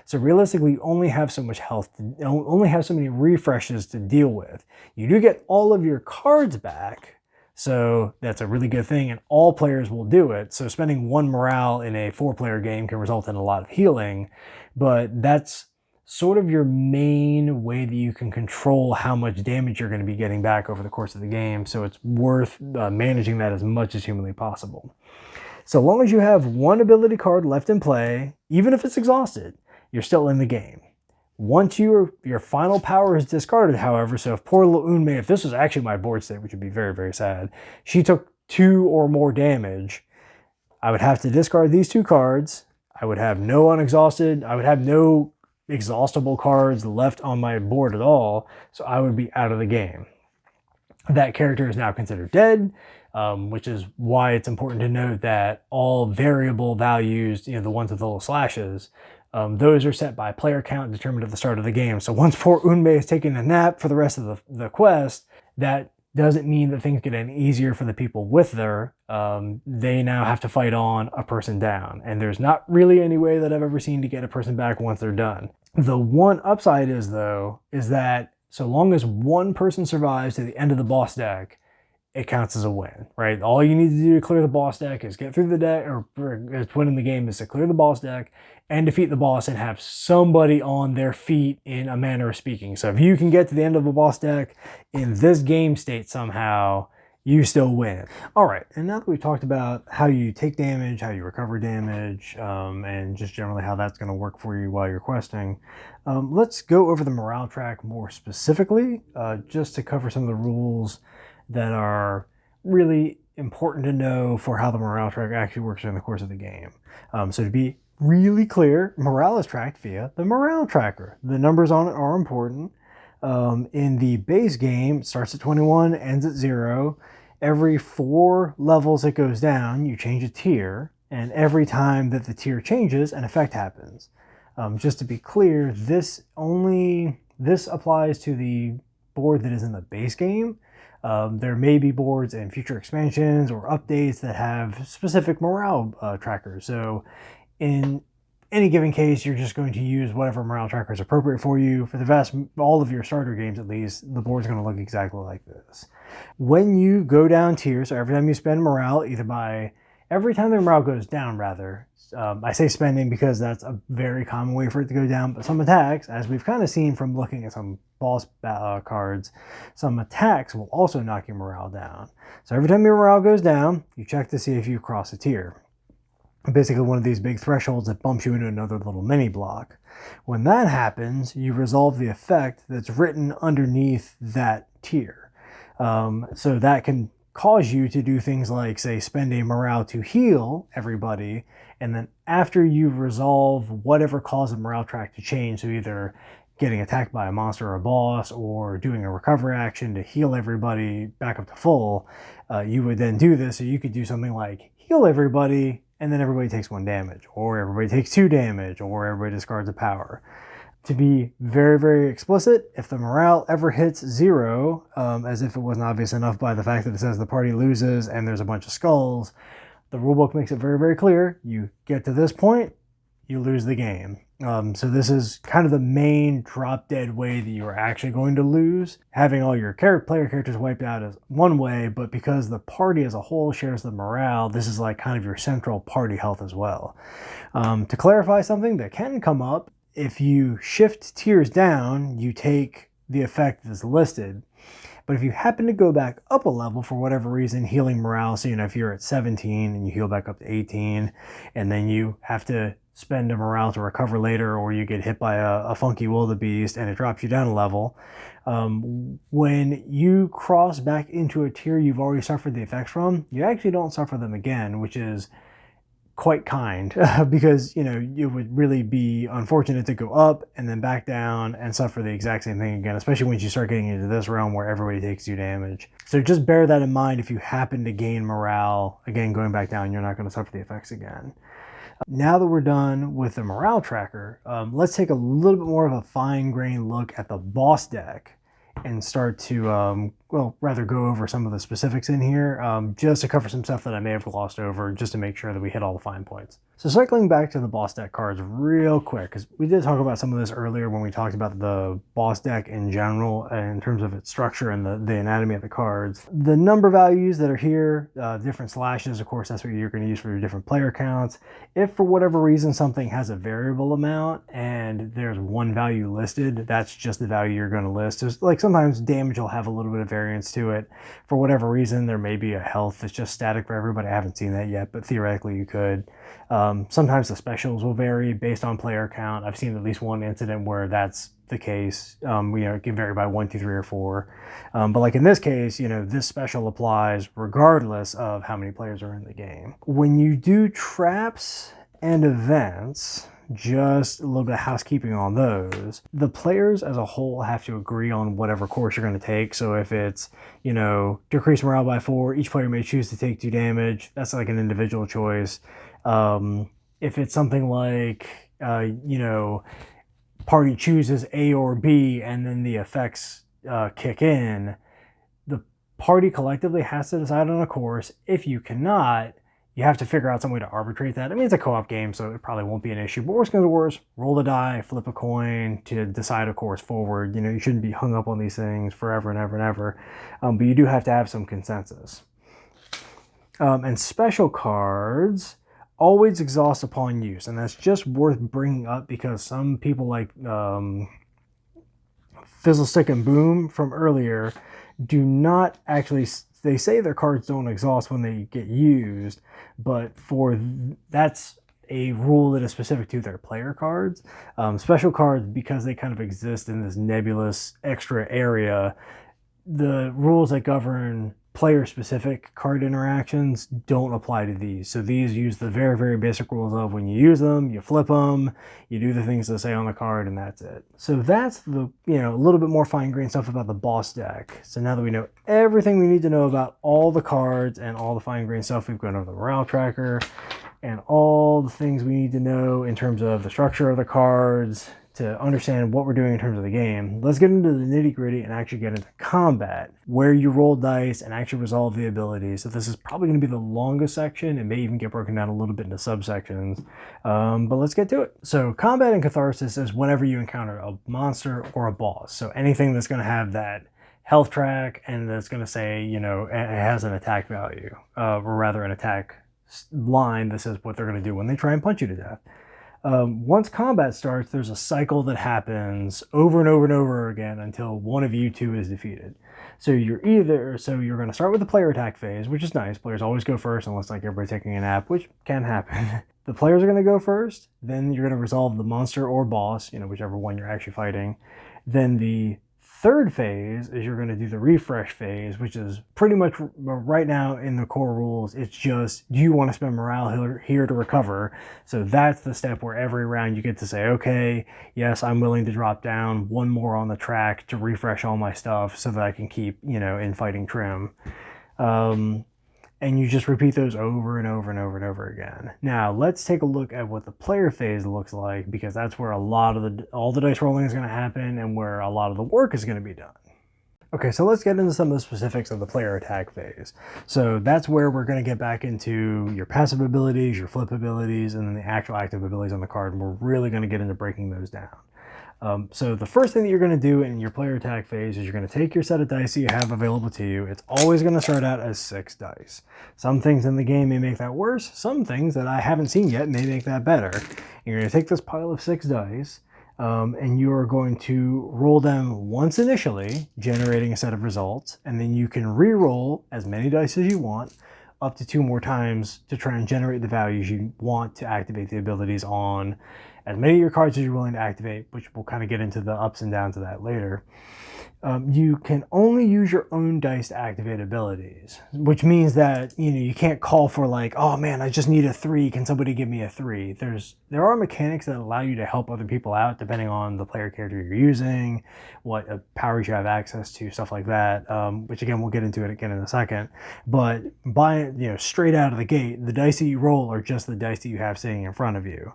So realistically, you only have so much health, only have so many refreshes to deal with. You do get all of your cards back, so that's a really good thing, and all players will do it. So spending 1 morale in a 4-player game can result in a lot of healing, but that's sort of your main way that you can control how much damage you're going to be getting back over the course of the game. So it's worth managing that as much as humanly possible. So long as you have 1 ability card left in play, even if it's exhausted, you're still in the game. Once your final power is discarded, however, so if poor little Unmei, if this was actually my board state, which would be very, very sad, she took 2 or more damage, I would have to discard these 2 cards. I would have no unexhausted, I would have no exhaustible cards left on my board at all, so I would be out of the game. That character is now considered dead, which is why it's important to note that all variable values, the ones with the little slashes, those are set by player count determined at the start of the game. So once poor Unmei has taken a nap for the rest of the quest, that doesn't mean that things get any easier for the people with her. They now have to fight on a person down. And there's not really any way that I've ever seen to get a person back once they're done. The one upside is that so long as 1 person survives to the end of the boss deck, it counts as a win, right? All you need to do to clear the boss deck is get through the deck, or to win in the game is to clear the boss deck and defeat the boss and have somebody on their feet, in a manner of speaking. So if you can get to the end of a boss deck in this game state somehow, you still win. All right, and now that we've talked about how you take damage, how you recover damage, and just generally how that's going to work for you while you're questing, let's go over the morale track more specifically, just to cover some of the rules that are really important to know for how the morale track actually works during the course of the game. So to be really clear, morale is tracked via the morale tracker. The numbers on it are important. In the base game, it starts at 21, ends at 0. Every 4 levels it goes down, you change a tier, and every time that the tier changes, an effect happens. Just to be clear, this applies to the board that is in the base game. There may be boards in future expansions or updates that have specific morale trackers. So in any given case, you're just going to use whatever morale tracker is appropriate for you. For all of your starter games at least, the board's going to look exactly like this. When you go down tiers, so every time you spend morale, every time the morale goes down rather, I say spending because that's a very common way for it to go down, but some attacks, as we've kind of seen from looking at some boss cards, some attacks will also knock your morale down. So every time your morale goes down, you check to see if you cross a tier. Basically one of these big thresholds that bumps you into another little mini block. When that happens, you resolve the effect that's written underneath that tier. So that can cause you to do things like, say, spend a morale to heal everybody, and then after you resolve whatever caused the morale track to change, so either getting attacked by a monster or a boss, or doing a recovery action to heal everybody back up to full, you would then do this. So you could do something like heal everybody, and then everybody takes 1 damage, or everybody takes 2 damage, or everybody discards a power. To be very, very explicit, if the morale ever hits 0, as if it wasn't obvious enough by the fact that it says the party loses and there's a bunch of skulls, the rulebook makes it very, very clear. You get to this point, you lose the game. So this is kind of the main drop dead way that you're actually going to lose. Having all your player characters wiped out is one way, but because the party as a whole shares the morale, this is like kind of your central party health as well. To clarify something that can come up, if you shift tiers down, you take the effect that's listed. But if you happen to go back up a level for whatever reason, healing morale, so if you're at 17 and you heal back up to 18, and then you have to spend a morale to recover later, or you get hit by a funky wildebeest and it drops you down a level, when you cross back into a tier you've already suffered the effects from, you actually don't suffer them again, which is quite kind because it would really be unfortunate to go up and then back down and suffer the exact same thing again, especially once you start getting into this realm where everybody takes 2 damage. So just bear that in mind. If you happen to gain morale, again going back down, you're not going to suffer the effects again. Now that we're done with the morale tracker, let's take a little bit more of a fine-grained look at the boss deck and start to, rather go over some of the specifics in here, just to cover some stuff that I may have glossed over, just to make sure that we hit all the fine points. So cycling back to the boss deck cards real quick, because we did talk about some of this earlier when we talked about the boss deck in general, in terms of its structure and the anatomy of the cards. The number values that are here, different slashes, of course, that's what you're going to use for your different player counts. If for whatever reason something has a variable amount and there's one value listed, that's just the value you're going to list. There's, like, sometimes damage will have a little bit of variance to it. For whatever reason, there may be a health that's just static for everybody. I haven't seen that yet, but theoretically you could. Sometimes the specials will vary based on player count. I've seen at least one incident where that's the case. It can vary by 1, 2, 3, or 4. But like in this case, this special applies regardless of how many players are in the game. When you do traps and events, just a little bit of housekeeping on those. The players as a whole have to agree on whatever course you're going to take. So if it's, decrease morale by 4, each player may choose to take 2 damage. That's like an individual choice. If it's something like, party chooses A or B and then the effects kick in, the party collectively has to decide on a course. If you cannot, you have to figure out some way to arbitrate that. I mean, it's a co-op game, so it probably won't be an issue. But worst comes to worst, roll the die, flip a coin to decide a course forward. You shouldn't be hung up on these things forever and ever and ever. But you do have to have some consensus. And special cards always exhaust upon use, and that's just worth bringing up because some people like Fizzlestick and Boom from earlier do not actually, they say their cards don't exhaust when they get used, but that's a rule that is specific to their player cards. Special cards, because they kind of exist in this nebulous extra area, the rules that govern player-specific card interactions don't apply to these. So these use the very, very basic rules of when you use them, you flip them, you do the things that say on the card, and that's it. So that's the, a little bit more fine-grained stuff about the boss deck. So now that we know everything we need to know about all the cards and all the fine-grained stuff, we've gone over the morale tracker and all the things we need to know in terms of the structure of the cards to understand what we're doing in terms of the game. Let's get into the nitty-gritty and actually get into combat, where you roll dice and actually resolve the abilities. So this is probably going to be the longest section. It may even get broken down a little bit into subsections, but let's get to it. So combat in Catharsis is whenever you encounter a monster or a boss. So anything that's going to have that health track and that's going to say, it has an attack value, or rather an attack line that says what they're going to do when they try and punch you to death. Once combat starts, there's a cycle that happens over and over and over again until one of you two is defeated. So you're going to start with the player attack phase, which is nice. Players always go first unless like everybody's taking a nap, which can happen. The players are going to go first. Then you're going to resolve the monster or boss, whichever one you're actually fighting. Then the third phase is you're going to do the refresh phase, which is pretty much right now in the core rules. It's just, do you want to spend morale here to recover? So that's the step where every round you get to say, okay, yes, I'm willing to drop down one more on the track to refresh all my stuff so that I can keep, in fighting trim. And you just repeat those over and over and over and over again. Now let's take a look at what the player phase looks like, because that's where all the dice rolling is going to happen and where a lot of the work is going to be done. Okay, so let's get into some of the specifics of the player attack phase. So that's where we're going to get back into your passive abilities, your flip abilities, and then the actual active abilities on the card, and we're really going to get into breaking those down. So the first thing that you're going to do in your player attack phase is you're going to take your set of dice that you have available to you. It's always going to start out as 6 dice. Some things in the game may make that worse. Some things that I haven't seen yet may make that better. You're going to take this pile of 6 dice, and you are going to roll them once initially, generating a set of results, and then you can re-roll as many dice as you want, up to 2 more times, to try and generate the values you want to activate the abilities on as many of your cards as you're willing to activate, which we'll kind of get into the ups and downs of that later. You can only use your own dice to activate abilities, which means that you can't call for like, oh man, I just need a 3. Can somebody give me a 3? There are mechanics that allow you to help other people out depending on the player character you're using, what powers you have access to, stuff like that. Which again, we'll get into it again in a second. But straight out of the gate, the dice that you roll are just the dice that you have sitting in front of you.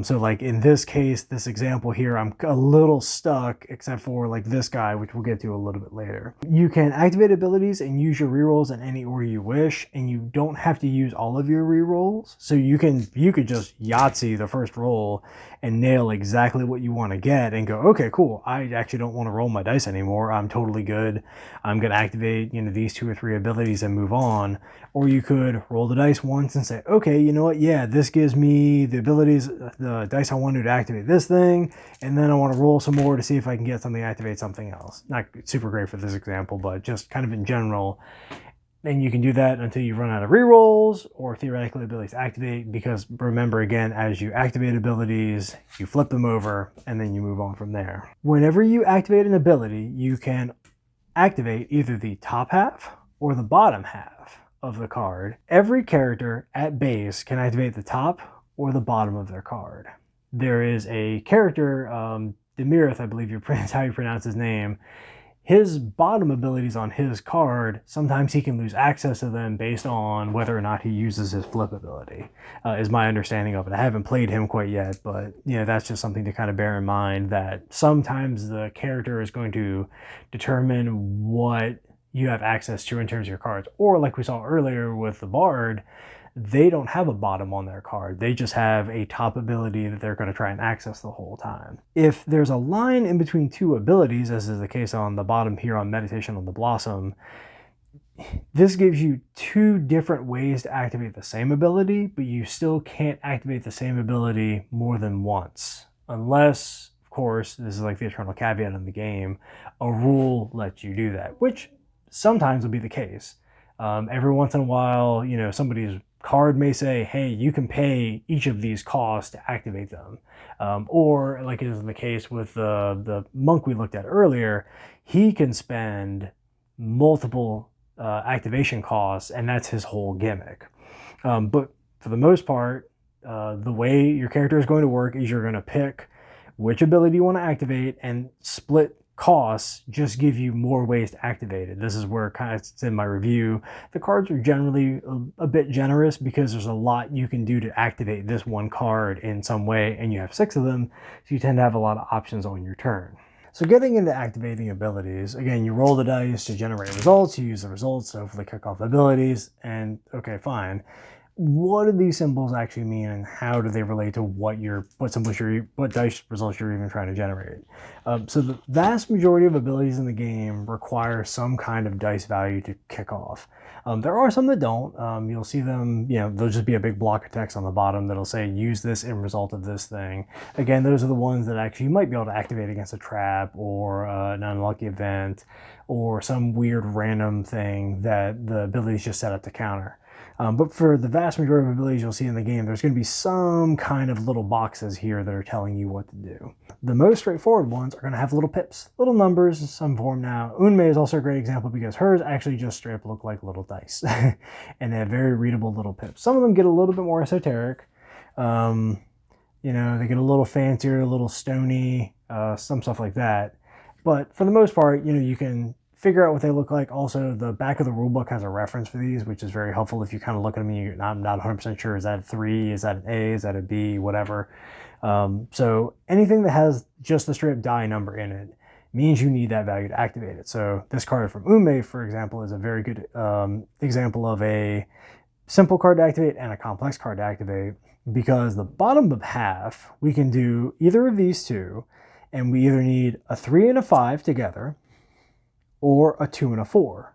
So like in this case, this example here, I'm a little stuck except for like this guy, which we'll get to a little bit later. You can activate abilities and use your rerolls in any order you wish, and you don't have to use all of your rerolls. So you could just Yahtzee the first roll and nail exactly what you want to get and go, okay, cool. I actually don't want to roll my dice anymore. I'm totally good. I'm going to activate, these 2 or 3 abilities and move on. Or you could roll the dice once and say, okay, you know what? Yeah, this gives me the abilities, the dice I wanted to activate this thing, and then I want to roll some more to see if I can get something to activate something else. Not super great for this example, but just kind of in general. And you can do that until you run out of rerolls or theoretically abilities to activate, because remember, again, as you activate abilities, you flip them over and then you move on from there. Whenever you activate an ability, you can activate either the top half or the bottom half of the card. Every character at base can activate the top or the bottom of their card. There is a character, Demirith, I believe is how you pronounce his name. His bottom abilities on his card, sometimes he can lose access to them based on whether or not he uses his flip ability, is my understanding of it. I haven't played him quite yet, but that's just something to kind of bear in mind, that sometimes the character is going to determine what you have access to in terms of your cards. Or like we saw earlier with the Bard, they don't have a bottom on their card. They just have a top ability that they're going to try and access the whole time. If there's a line in between 2 abilities, as is the case on the bottom here on Meditation on the Blossom, this gives you 2 different ways to activate the same ability, but you still can't activate the same ability more than once. Unless, of course, this is like the eternal caveat in the game, a rule lets you do that, which sometimes will be the case. Every once in a while, somebody's card may say, hey, you can pay each of these costs to activate them. Or like is the case with the monk we looked at earlier, he can spend multiple activation costs, and that's his whole gimmick. But for the most part, the way your character is going to work is you're going to pick which ability you want to activate, and split costs just give you more ways to activate it. This is where kind of it's in my review. The cards are generally a bit generous because there's a lot you can do to activate this one card in some way, and you have 6 of them, so you tend to have a lot of options on your turn. So getting into activating abilities, again, you roll the dice to generate results, you use the results to hopefully kick off abilities, and okay, fine. What do these symbols actually mean, and how do they relate to what dice results you're even trying to generate? So the vast majority of abilities in the game require some kind of dice value to kick off. There are some that don't. You'll see them, there'll just be a big block of text on the bottom that'll say, use this in result of this thing. Again, those are the ones that actually you might be able to activate against a trap or an unlucky event or some weird random thing that the ability is just set up to counter. But for the vast majority of abilities you'll see in the game, there's going to be some kind of little boxes here that are telling you what to do. The most straightforward ones are going to have little pips, little numbers in some form. Now, Unmei is also a great example because hers actually just straight up look like little dice. And they have very readable little pips. Some of them get a little bit more esoteric. They get a little fancier, a little stony, some stuff like that. But for the most part, you can figure out what they look like. Also, the back of the rulebook has a reference for these, which is very helpful if you kind of look at them and you're not 100% sure, is that a 3, is that an A, is that a B, whatever. So anything that has just the straight die number in it means you need that value to activate it. So this card from Unmei, for example, is a very good example of a simple card to activate and a complex card to activate, because the bottom of half, we can do either of these two, and we either need a 3 and a 5 together, or a 2 and a 4,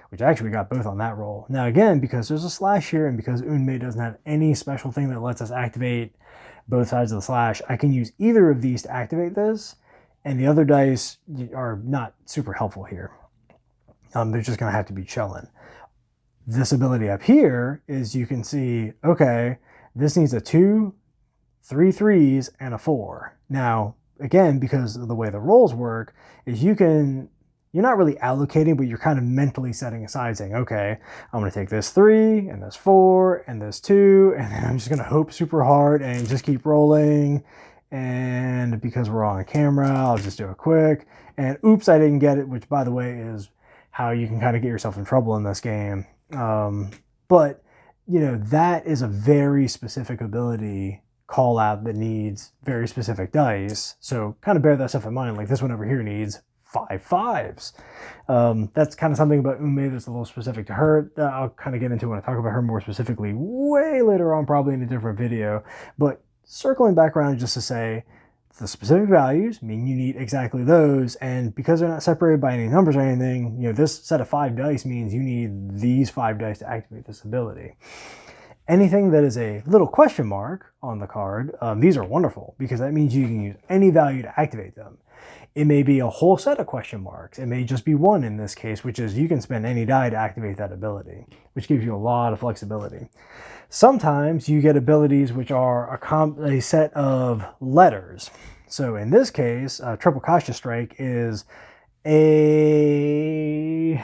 which actually we got both on that roll. Now again, because there's a slash here, and because Unmei doesn't have any special thing that lets us activate both sides of the slash, I can use either of these to activate this, and the other dice are not super helpful here. They're just going to have to be chilling. This ability up here is, you can see, okay, this needs a 2, 3 3s, and a 4. Now, again, because of the way the rolls work, is you're not really allocating, but you're kind of mentally setting aside, saying, okay, I'm going to take this 3, and this 4, and this 2, and then I'm just going to hope super hard and just keep rolling. And because we're on camera, I'll just do it quick. And oops, I didn't get it, which, by the way, is how you can kind of get yourself in trouble in this game. But, you know, that is a very specific ability call out that needs very specific dice. So kind of bear that stuff in mind. Like this one over here needs 5 5s. That's kind of something about Unmei that's a little specific to her. I'll kind of get into when I talk about her more specifically way later on, probably in a different video. But circling back around just to say, the specific values mean you need exactly those, and because they're not separated by any numbers or anything, you know, this set of 5 dice means you need these 5 dice to activate this ability. Anything that is a little question mark on the card, these are wonderful, because that means you can use any value to activate them. It may be a whole set of question marks. It may just be one in this case, which is you can spend any die to activate that ability, which gives you a lot of flexibility. Sometimes you get abilities which are a set of letters. So in this case, Triple Cautious Strike is a...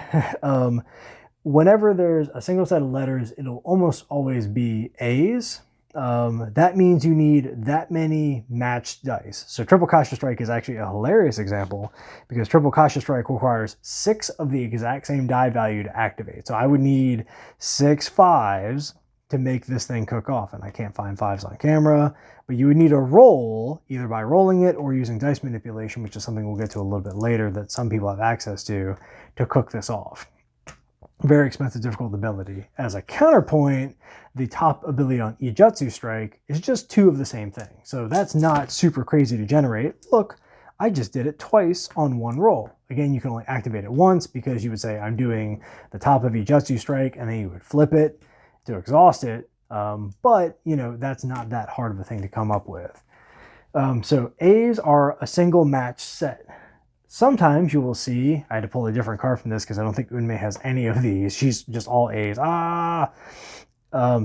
whenever there's a single set of letters, it'll almost always be A's. That means you need that many matched dice. So Triple Cautious Strike is actually a hilarious example, because Triple Cautious Strike requires 6 of the exact same die value to activate. So I would need 6 5s to make this thing cook off, and I can't find 5s on camera, but you would need a roll, either by rolling it or using dice manipulation, which is something we'll get to a little bit later that some people have access to cook this off. Very expensive, difficult ability. As a counterpoint, the top ability on Ijutsu Strike is just 2 of the same thing. So that's not super crazy to generate. Look, I just did it twice on 1 roll. Again, you can only activate it once, because you would say, I'm doing the top of Ijutsu Strike, and then you would flip it to exhaust it. But, you know, that's not that hard of a thing to come up with. So A's are a single match set. Sometimes you will see, I had to pull a different card from this because I don't think Unmei has any of these. She's just all A's.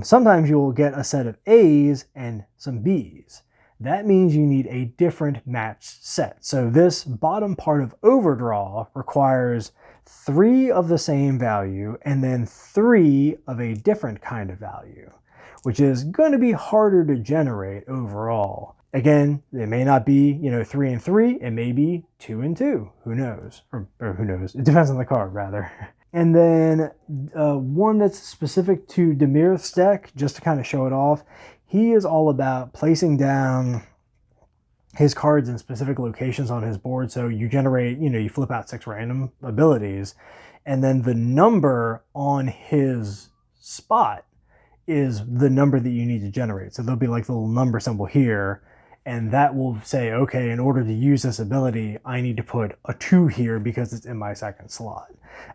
Sometimes you will get a set of A's and some B's. That means you need a different matched set. So this bottom part of Overdraw requires 3 of the same value and then 3 of a different kind of value, which is going to be harder to generate overall. Again, it may not be, you know, 3 and 3, it may be 2 and 2, who knows, or who knows, it depends on the card rather. And then one that's specific to Demirth's deck, just to kind of show it off, he is all about placing down his cards in specific locations on his board. So you generate, you know, you flip out 6 random abilities, and then the number on his spot is the number that you need to generate. So there'll be like the little number symbol here, and that will say, okay, in order to use this ability, I need to put a 2 here because it's in my 2nd slot.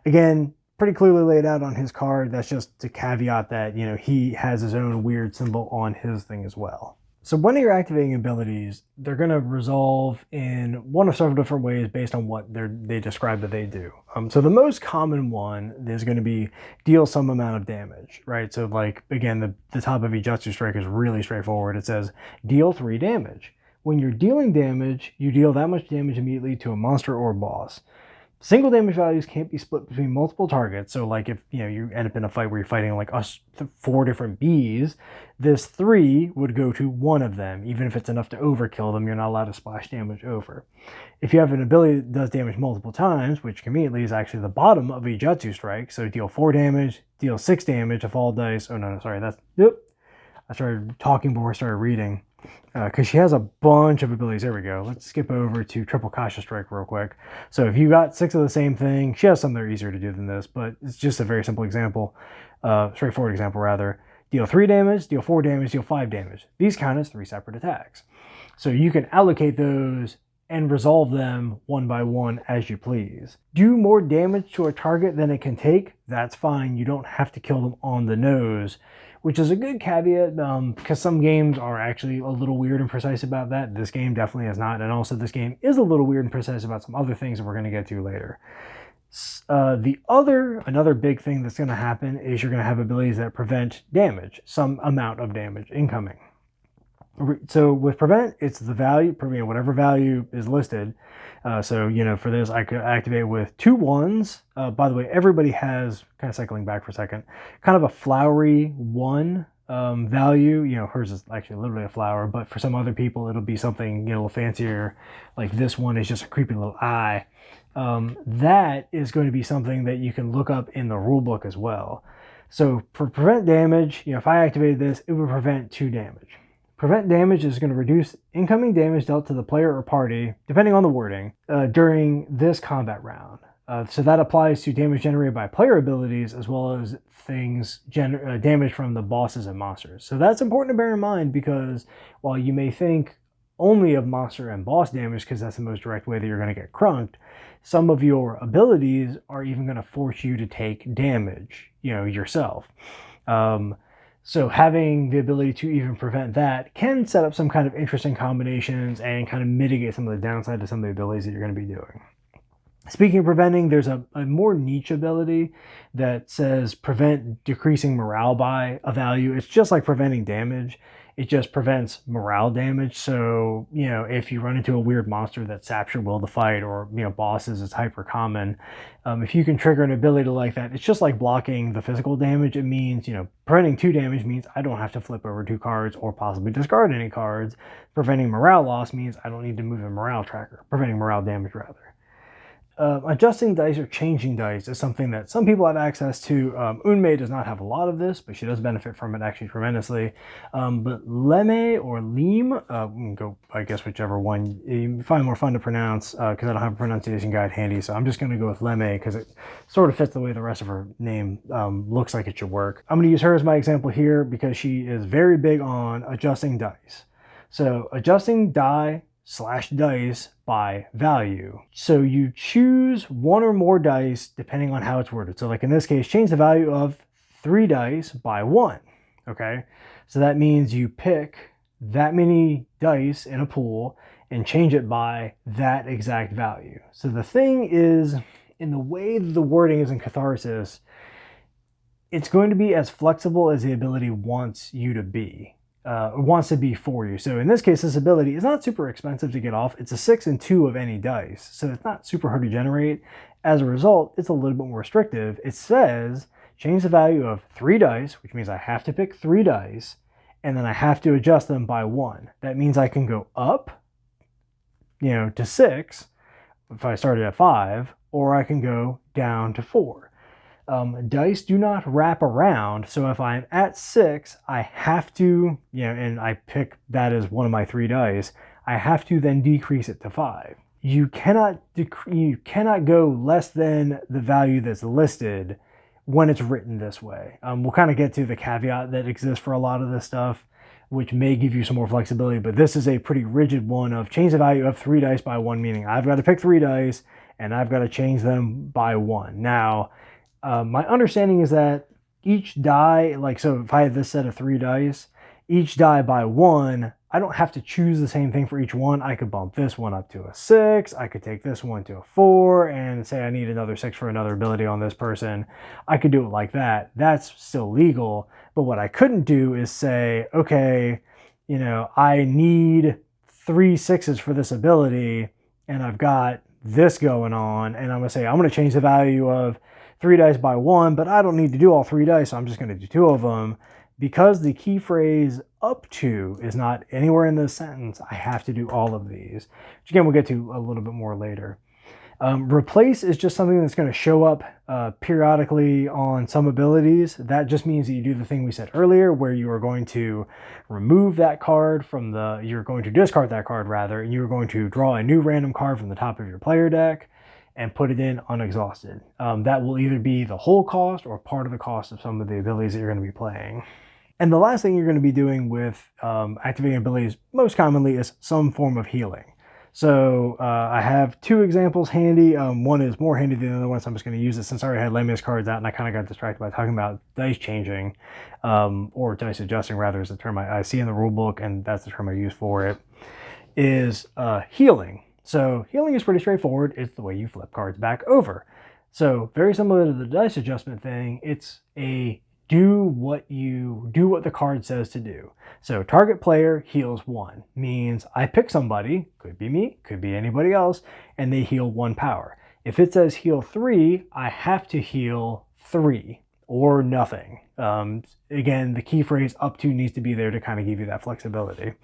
Again, pretty clearly laid out on his card. That's just to caveat that, you know, he has his own weird symbol on his thing as well. So when you're activating abilities, they're going to resolve in one of several different ways based on what they describe that they do. So the most common one is going to be deal some amount of damage, right? So like, again, the top of Ijutsu Strike is really straightforward. It says deal 3 damage. When you're dealing damage, you deal that much damage immediately to a monster or boss. Single damage values can't be split between multiple targets. So like if you end up in a fight where you're fighting like 4 different bees, this 3 would go to one of them. Even if it's enough to overkill them, you're not allowed to splash damage over. If you have an ability that does damage multiple times, which conveniently is actually the bottom of a Jutsu strike, so deal 4 damage, deal 6 damage if all dice. Oh no, sorry, that's yep. I started talking before I started reading. Because she has a bunch of abilities. There we go. Let's skip over to Triple Kasha Strike real quick. So if you got 6 of the same thing, she has some that are easier to do than this, but it's just a very simple example, straightforward example rather. Deal 3 damage, deal 4 damage, deal 5 damage. These count as 3 separate attacks. So you can allocate those and resolve them one by one as you please. Do more damage to a target than it can take? That's fine. You don't have to kill them on the nose, which is a good caveat because some games are actually a little weird and precise about that. This game definitely is not, and also this game is a little weird and precise about some other things that we're going to get to later. Another big thing that's going to happen is you're going to have abilities that prevent damage, some amount of damage incoming. So with prevent, it's the value, whatever value is listed. So for this, I could activate with 2 1s. By the way, everybody has, kind of cycling back for a second, kind of a flowery 1 value. Hers is actually literally a flower, but for some other people, it'll be something a little fancier. Like this one is just a creepy little eye. That is going to be something that you can look up in the rulebook as well. So for prevent damage, if I activated this, it would prevent 2 damage. Prevent damage is going to reduce incoming damage dealt to the player or party, depending on the wording, during this combat round. So that applies to damage generated by player abilities as well as things damage from the bosses and monsters. So that's important to bear in mind because while you may think only of monster and boss damage because that's the most direct way that you're going to get crunked, some of your abilities are even going to force you to take damage, yourself. So having the ability to even prevent that can set up some kind of interesting combinations and kind of mitigate some of the downside to some of the abilities that you're going to be doing. Speaking of preventing, there's a more niche ability that says prevent decreasing morale by a value. It's just like preventing damage. It just prevents morale damage. So, if you run into a weird monster that saps your will to fight or, bosses, it's hyper common. If you can trigger an ability like that, it's just like blocking the physical damage. It means, preventing 2 damage means I don't have to flip over 2 cards or possibly discard any cards. Preventing morale loss means I don't need to move a morale tracker. Preventing morale damage, rather. Adjusting dice or changing dice is something that some people have access to. Unmei does not have a lot of this, but she does benefit from it actually tremendously. But Leme or Leem, go, I guess, whichever one you find more fun to pronounce, because I don't have a pronunciation guide handy, so I'm just going to go with Leme because it sort of fits the way the rest of her name looks like it should work. I'm going to use her as my example here because she is very big on adjusting dice. So adjusting die/dice by value. So you choose 1 or more dice depending on how it's worded. So like in this case, change the value of 3 dice by 1. Okay, so that means you pick that many dice in a pool and change it by that exact value. So the thing is, in the way the wording is in Catharsis, it's going to be as flexible as the ability wants you to be. Wants to be for you. So in this case, this ability is not super expensive to get off. It's a 6 and 2 of any dice, so it's not super hard to generate. As a result, it's a little bit more restrictive. It says change the value of 3 dice, which means I have to pick 3 dice, and then I have to adjust them by 1. That means I can go up, to 6 if I started at 5, or I can go down to 4. Dice do not wrap around, so if I'm at 6, I have to, and I pick that as one of my 3 dice, I have to then decrease it to 5. You cannot go less than the value that's listed when it's written this way. We'll kind of get to the caveat that exists for a lot of this stuff, which may give you some more flexibility, but this is a pretty rigid one of change the value of 3 dice by 1, meaning I've got to pick 3 dice and I've got to change them by 1. Now, my understanding is that each die, so if I had this set of 3 dice, each die by 1, I don't have to choose the same thing for each one. I could bump this one up to a 6. I could take this one to a 4 and say I need another 6 for another ability on this person. I could do it like that. That's still legal. But what I couldn't do is say, okay, I need 3 6s for this ability and I've got this going on, and I'm going to say I'm going to change the value of 3 dice by 1, but I don't need to do all 3 dice, so I'm just going to do 2 of them. Because the key phrase up to is not anywhere in this sentence, I have to do all of these, which again we'll get to a little bit more later. Replace is just something that's going to show up periodically on some abilities. That just means that you do the thing we said earlier, where you are going to remove that card from you're going to discard that card rather, and you're going to draw a new random card from the top of your player deck and put it in unexhausted. That will either be the whole cost or part of the cost of some of the abilities that you're going to be playing. And the last thing you're going to be doing with activating abilities most commonly is some form of healing. So I have 2 examples handy. One is more handy than the other one, so I'm just going to use it since I already had Lemius cards out and I kind of got distracted by talking about dice changing, or dice adjusting rather is the term I see in the rule book, and that's the term I use for it, is healing. So healing is pretty straightforward. It's the way you flip cards back over. So very similar to the dice adjustment thing, it's a do what the card says to do. So target player heals 1 means I pick somebody, could be me, could be anybody else, and they heal 1 power. If it says heal 3, I have to heal 3 or nothing. Again, the key phrase up to needs to be there to kind of give you that flexibility.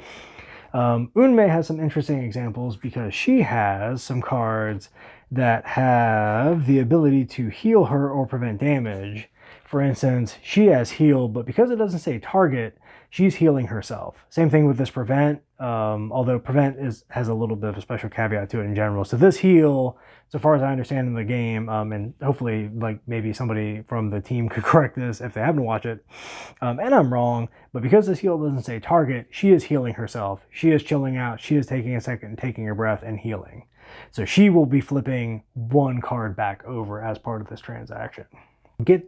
Unmei has some interesting examples because she has some cards that have the ability to heal her or prevent damage. For instance, she has heal, but because it doesn't say target, she's healing herself. Same thing with this prevent, although prevent has a little bit of a special caveat to it in general. So this heal, so far as I understand in the game, and hopefully like maybe somebody from the team could correct this if they happen to watch it, and I'm wrong, but because this heal doesn't say target, she is healing herself. She is chilling out. She is taking a second, taking a breath and healing. So she will be flipping 1 card back over as part of this transaction.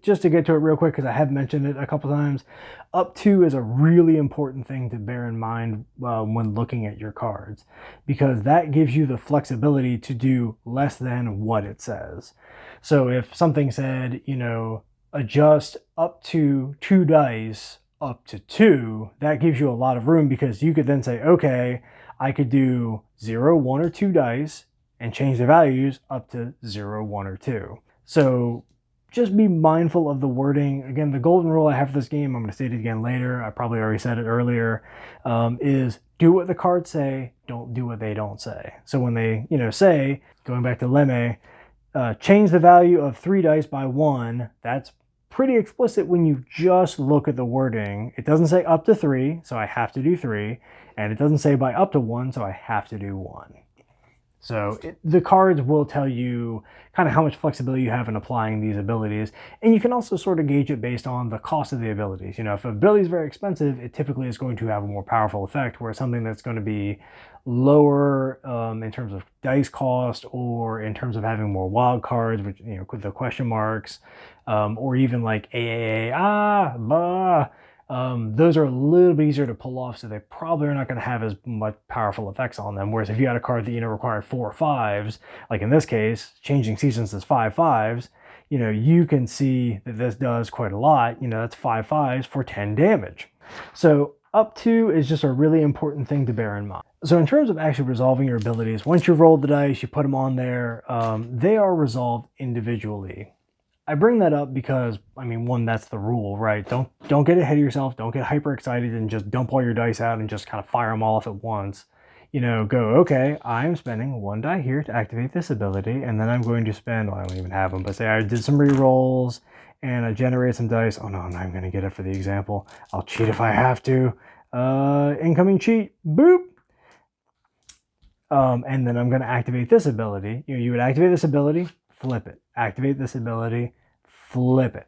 Just to get to it real quick, because I have mentioned it a couple times, up to is a really important thing to bear in mind when looking at your cards, because that gives you the flexibility to do less than what it says. So if something said, adjust up to 2 dice up to 2, that gives you a lot of room, because you could then say, okay, I could do 0, 1, or 2 dice and change the values up to 0, 1, or 2. So just be mindful of the wording. Again, the golden rule I have for this game, I'm going to state it again later, I probably already said it earlier, is do what the cards say, don't do what they don't say. So when they, say, going back to Lemme, change the value of 3 dice by 1, that's pretty explicit when you just look at the wording. It doesn't say up to 3, so I have to do 3, and it doesn't say by up to 1, so I have to do 1. So the cards will tell you kind of how much flexibility you have in applying these abilities. And you can also sort of gauge it based on the cost of the abilities. If an ability is very expensive, it typically is going to have a more powerful effect, whereas something that's going to be lower in terms of dice cost, or in terms of having more wild cards, which, with the question marks, or even like those are a little bit easier to pull off, so they probably are not going to have as much powerful effects on them. Whereas if you had a card that required 4 5s, like in this case, changing seasons is 5 5s, you can see that this does quite a lot. That's 5 5s for 10 damage. So up to is just a really important thing to bear in mind. So in terms of actually resolving your abilities, once you've rolled the dice, you put them on there, they are resolved individually. I bring that up because, one, that's the rule, right? Don't get ahead of yourself. Don't get hyper excited and just dump all your dice out and just kind of fire them all off at once. Go, okay, I'm spending 1 die here to activate this ability, and then I'm going to spend, I don't even have them, but say I did some re-rolls and I generated some dice. Oh no, I'm not even going to get it for the example. I'll cheat if I have to. Incoming cheat, boop. And then I'm going to activate this ability. You would activate this ability, flip it. Activate this ability, flip it.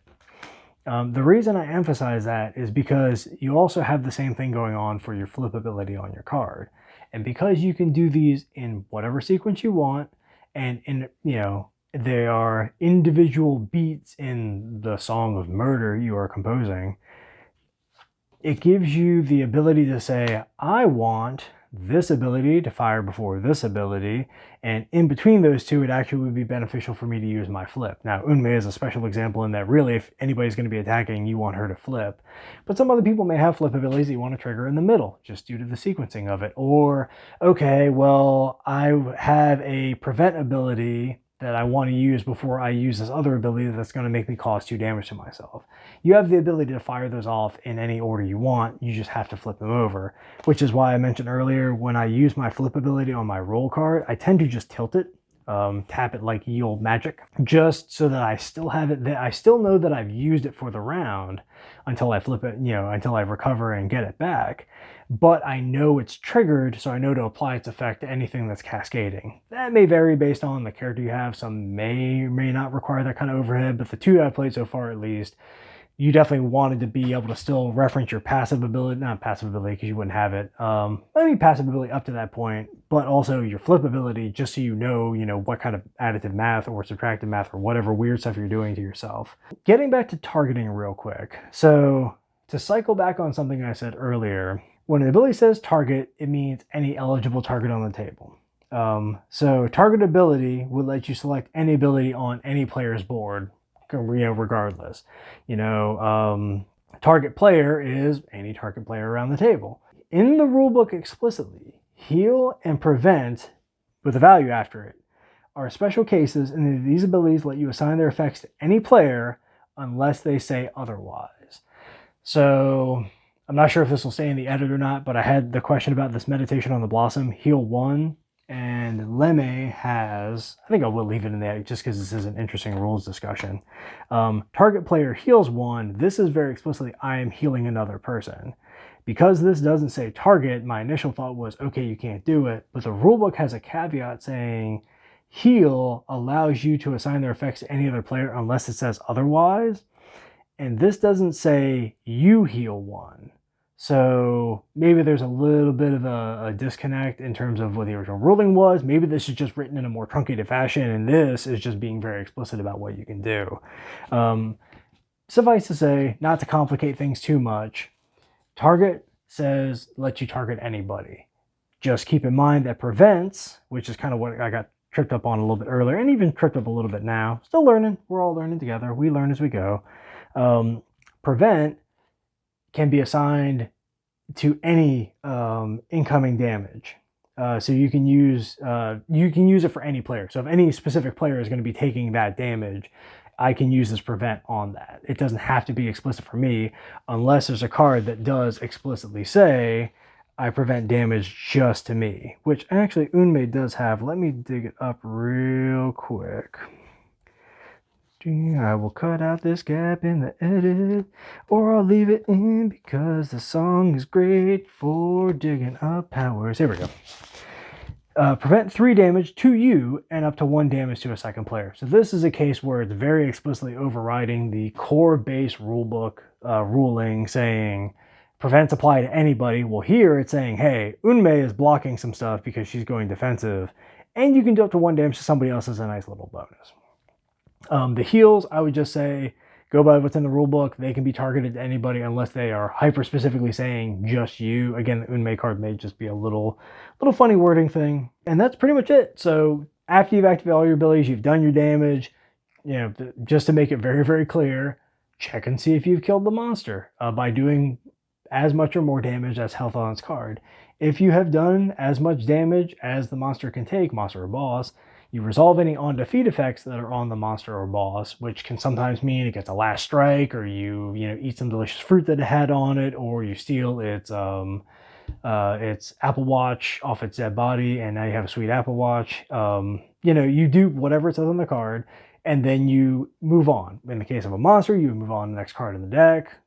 The reason I emphasize that is because you also have the same thing going on for your flip ability on your card. And because you can do these in whatever sequence you want, and they are individual beats in the song of murder you are composing, it gives you the ability to say, I want this ability to fire before this ability, and in between those two, it actually would be beneficial for me to use my flip. Now, Unmei is a special example in that really, if anybody's going to be attacking, you want her to flip. But some other people may have flip abilities that you want to trigger in the middle, just due to the sequencing of it. Or, okay, well, I have a prevent ability that I want to use before I use this other ability that's going to make me cause 2 damage to myself. You have the ability to fire those off in any order you want, you just have to flip them over, which is why I mentioned earlier when I use my flip ability on my roll card, I tend to just tilt it, tap it like ye old magic, just so that I still have it, that I still know that I've used it for the round until I flip it, until I recover and get it back. But I know it's triggered, so I know to apply its effect to anything that's cascading. That may vary based on the character you have. Some may or may not require that kind of overhead, but the 2 I've played so far at least, you definitely wanted to be able to still reference your passive ability, not passive ability because you wouldn't have it. Passive ability up to that point, but also your flip ability, just so you know what kind of additive math or subtractive math or whatever weird stuff you're doing to yourself. Getting back to targeting real quick. So to cycle back on something I said earlier, when an ability says target, it means any eligible target on the table. So target ability would let you select any ability on any player's board, regardless. Target player is any target player around the table. In the rulebook explicitly, heal and prevent, with a value after it, are special cases, and these abilities let you assign their effects to any player unless they say otherwise. So I'm not sure if this will stay in the edit or not, but I had the question about this meditation on the blossom, heal 1, and Lemme has, I think I will leave it in the edit just because this is an interesting rules discussion. Target player heals 1. This is very explicitly, I am healing another person. Because this doesn't say target, my initial thought was, okay, you can't do it, but the rulebook has a caveat saying heal allows you to assign their effects to any other player unless it says otherwise. And this doesn't say you heal 1. So maybe there's a little bit of a disconnect in terms of what the original ruling was. Maybe this is just written in a more truncated fashion, and this is just being very explicit about what you can do. Suffice to say, not to complicate things too much, target says let you target anybody. Just keep in mind that prevents, which is kind of what I got tripped up on a little bit earlier, and even tripped up a little bit now. Still learning. We're all learning together. We learn as we go. Prevent can be assigned to any incoming damage. So you can use it for any player. So if any specific player is going to be taking that damage, I can use this prevent on that. It doesn't have to be explicit for me unless there's a card that does explicitly say I prevent damage just to me, which actually Unmei does have. Let me dig it up real quick. I will cut out this gap in the edit, or I'll leave it in because the song is great for digging up powers. Here we go. Prevent 3 damage to you and up to 1 damage to a second player. So this is a case where it's very explicitly overriding the core base rulebook ruling saying prevents apply to anybody. Well, here it's saying, hey, Unmei is blocking some stuff because she's going defensive, and you can do up to 1 damage to somebody else as a nice little bonus. The heals, I would just say, go by what's in the rulebook. They can be targeted to anybody unless they are hyper specifically saying just you. Again, the Unmei card may just be a little funny wording thing. And that's pretty much it. So after you've activated all your abilities, you've done your damage, just to make it very, very clear, check and see if you've killed the monster by doing as much or more damage as health on its card. If you have done as much damage as the monster can take, monster or boss, you resolve any on defeat effects that are on the monster or boss, which can sometimes mean it gets a last strike, or you eat some delicious fruit that it had on it, or you steal its Apple Watch off its dead body, and now you have a sweet Apple Watch. You do whatever it says on the card, and then you move on. In the case of a monster, you move on to the next card in the deck,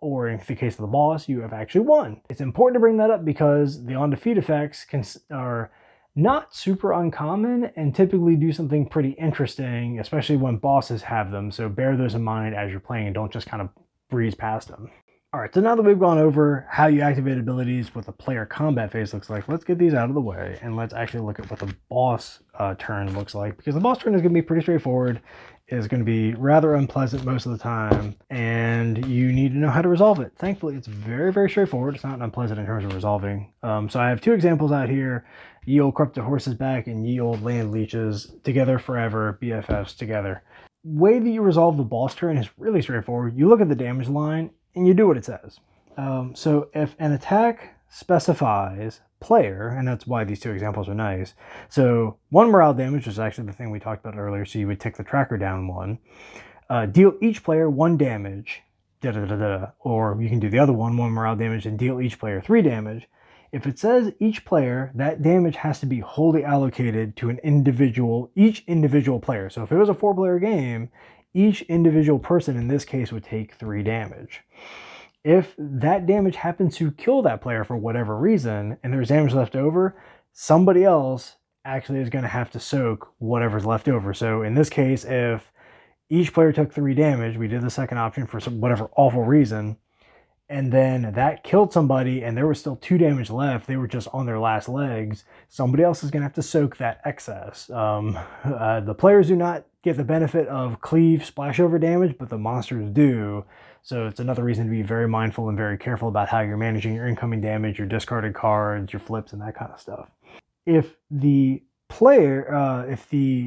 or in the case of the boss, you have actually won. It's important to bring that up because the on defeat effects are not super uncommon and typically do something pretty interesting, especially when bosses have them. So bear those in mind as you're playing and don't just kind of breeze past them. All right, so now that we've gone over how you activate abilities, what the player combat phase looks like, let's get these out of the way and let's actually look at what the boss turn looks like, because the boss turn is going to be pretty straightforward. is going to be rather unpleasant most of the time, and you need to know how to resolve it. Thankfully, it's very, very straightforward. It's not unpleasant in terms of resolving. So I have two examples out here: Ye Olde Corrupted Horse's Back and Ye Olde Land Leeches, together forever, BFFs together. Way that you resolve the boss turn is really straightforward. You look at the damage line and you do what it says. So if an attack specifies player, and that's why these two examples are nice. So 1 morale damage, which is actually the thing we talked about earlier, so you would tick the tracker down 1. Deal each player 1 damage, or you can do the other 1 morale damage, and deal each player 3 damage. If it says each player, that damage has to be wholly allocated to each individual player. So if it was a 4-player game, each individual person in this case would take 3 damage. If that damage happens to kill that player for whatever reason, and there's damage left over, somebody else actually is going to have to soak whatever's left over. So in this case, if each player took 3 damage, we did the second option for whatever awful reason, and then that killed somebody and there was still 2 damage left, they were just on their last legs, somebody else is going to have to soak that excess. The players do not get the benefit of cleave splashover damage, but the monsters do. So it's another reason to be very mindful and very careful about how you're managing your incoming damage, your discarded cards, your flips, and that kind of stuff. If the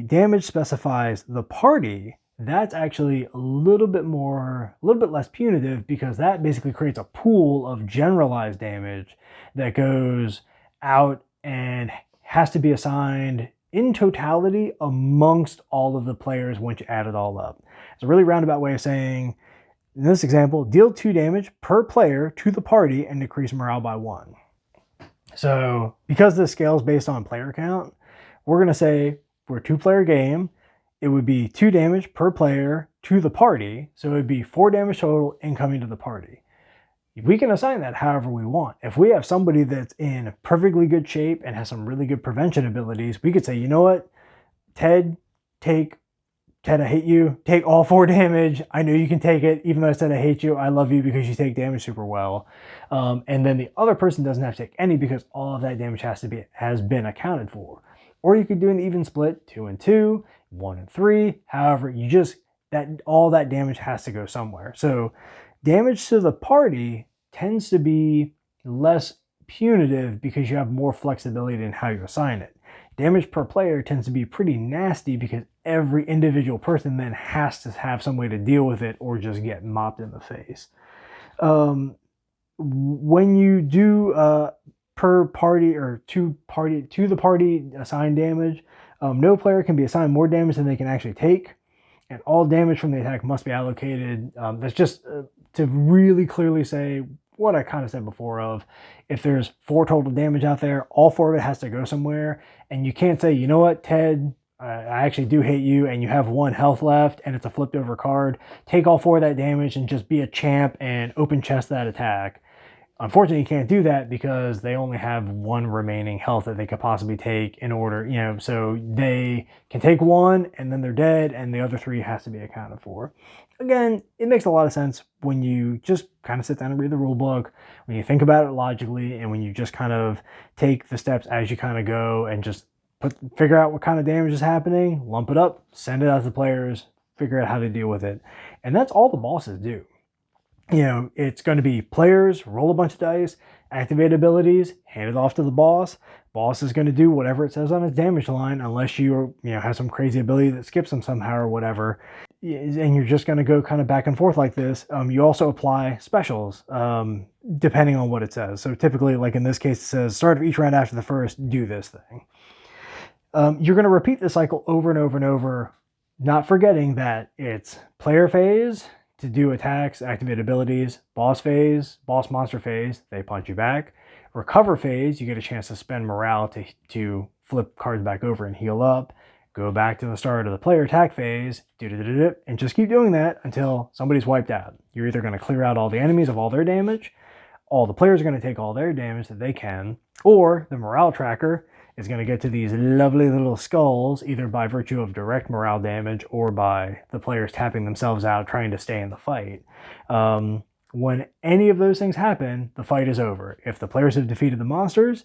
damage specifies the party, that's actually a little bit less punitive, because that basically creates a pool of generalized damage that goes out and has to be assigned in totality amongst all of the players once you add it all up. It's a really roundabout way of saying, in this example, deal 2 damage per player to the party and decrease morale by 1. So because this scale is based on player count, we're going to say for a 2-player game, it would be 2 damage per player to the party. So it would be 4 damage total incoming to the party. We can assign that however we want. If we have somebody that's in perfectly good shape and has some really good prevention abilities, we could say, you know what, Ted, I hate you, take all 4 damage. I know you can take it, even though I said I hate you. I love you because you take damage super well. And then the other person doesn't have to take any, because all of that damage has been accounted for. Or you could do an even split, 2 and 2, 1 and 3. However, all that damage has to go somewhere. So damage to the party tends to be less punitive because you have more flexibility in how you assign it. Damage per player tends to be pretty nasty because every individual person then has to have some way to deal with it or just get mopped in the face. When you do per party or to the party assigned damage, no player can be assigned more damage than they can actually take, and all damage from the attack must be allocated. That's just to really clearly say what I kind of said before of, if there's 4 total damage out there, all 4 of it has to go somewhere, and you can't say, you know what, Ted, I actually do hate you, and you have 1 health left, and it's a flipped over card. Take all 4 of that damage and just be a champ and open chest that attack. Unfortunately, you can't do that because they only have 1 remaining health that they could possibly take in order, so they can take 1 and then they're dead, and the other 3 has to be accounted for. Again, it makes a lot of sense when you just kind of sit down and read the rule book, when you think about it logically, and when you just kind of take the steps as you kind of go and just figure out what kind of damage is happening, lump it up, send it out to the players, figure out how to deal with it. And that's all the bosses do. It's going to be players, roll a bunch of dice, activate abilities, hand it off to the boss. Boss is going to do whatever it says on its damage line, unless you have some crazy ability that skips them somehow or whatever. And you're just going to go kind of back and forth like this. You also apply specials, depending on what it says. So typically, like in this case, it says, start of each round after the first, do this thing. You're going to repeat the cycle over and over and over, not forgetting that it's player phase to do attacks, activate abilities, boss phase, boss monster phase, they punch you back. Recover phase, you get a chance to spend morale to flip cards back over and heal up. Go back to the start of the player attack phase, and just keep doing that until somebody's wiped out. You're either going to clear out all the enemies of all their damage, all the players are going to take all their damage that they can, or the morale tracker is going to get to these lovely little skulls, either by virtue of direct morale damage or by the players tapping themselves out trying to stay in the fight. When any of those things happen, the fight is over. If the players have defeated the monsters,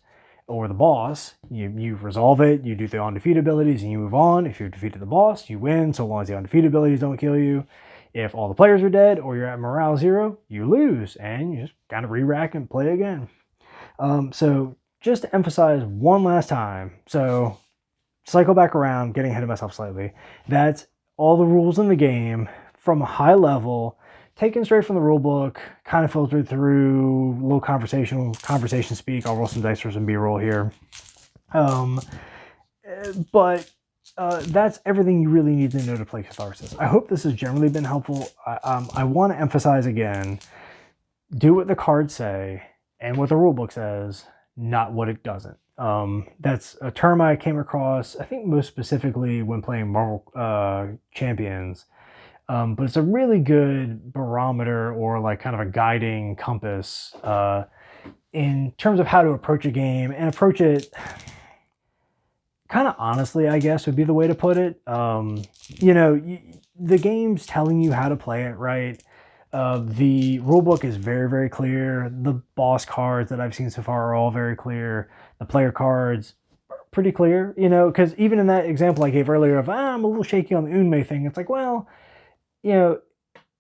or the boss, you resolve it, you do the undefeated abilities, and you move on. If you've defeated the boss, you win, so long as the undefeated abilities don't kill you. If all the players are dead or you're at morale 0, you lose, and you just kind of re-rack and play again. So just to emphasize one last time, so cycle back around, getting ahead of myself slightly. That's all the rules in the game from a high level, taken straight from the rule book, kind of filtered through low conversation speak. I'll roll some dice for some B-roll here. But that's everything you really need to know to play Catharsis. I hope this has generally been helpful. I want to emphasize again, do what the cards say and what the rulebook says, not what it doesn't. That's a term I came across, I think most specifically when playing Marvel Champions. But it's a really good barometer or like kind of a guiding compass in terms of how to approach a game and approach it kind of honestly, I guess would be the way to put it. You know, the game's telling you how to play it, right? The rulebook is very, very clear. The boss cards that I've seen so far are all very clear. The player cards are pretty clear, you know, because even in that example I gave earlier of, I'm a little shaky on the Unmei thing, it's like, well, you know,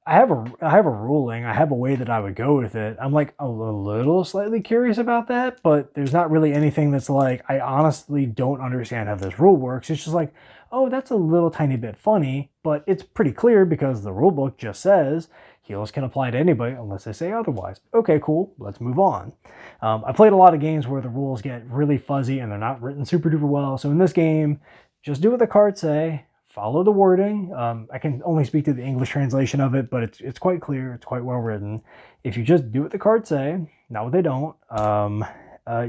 I have a ruling, I have a way that I would go with it. I'm like a little slightly curious about that, but there's not really anything that's like, I honestly don't understand how this rule works. It's just like, oh, that's a little tiny bit funny, but it's pretty clear because the rule book just says heals can apply to anybody unless they say otherwise. Okay, cool, let's move on. I played a lot of games where the rules get really fuzzy and they're not written super duper well. So in this game, just do what the cards say. Follow the wording. I can only speak to the English translation of it, but it's quite clear. It's quite well written. If you just do what the cards say, not what they don't,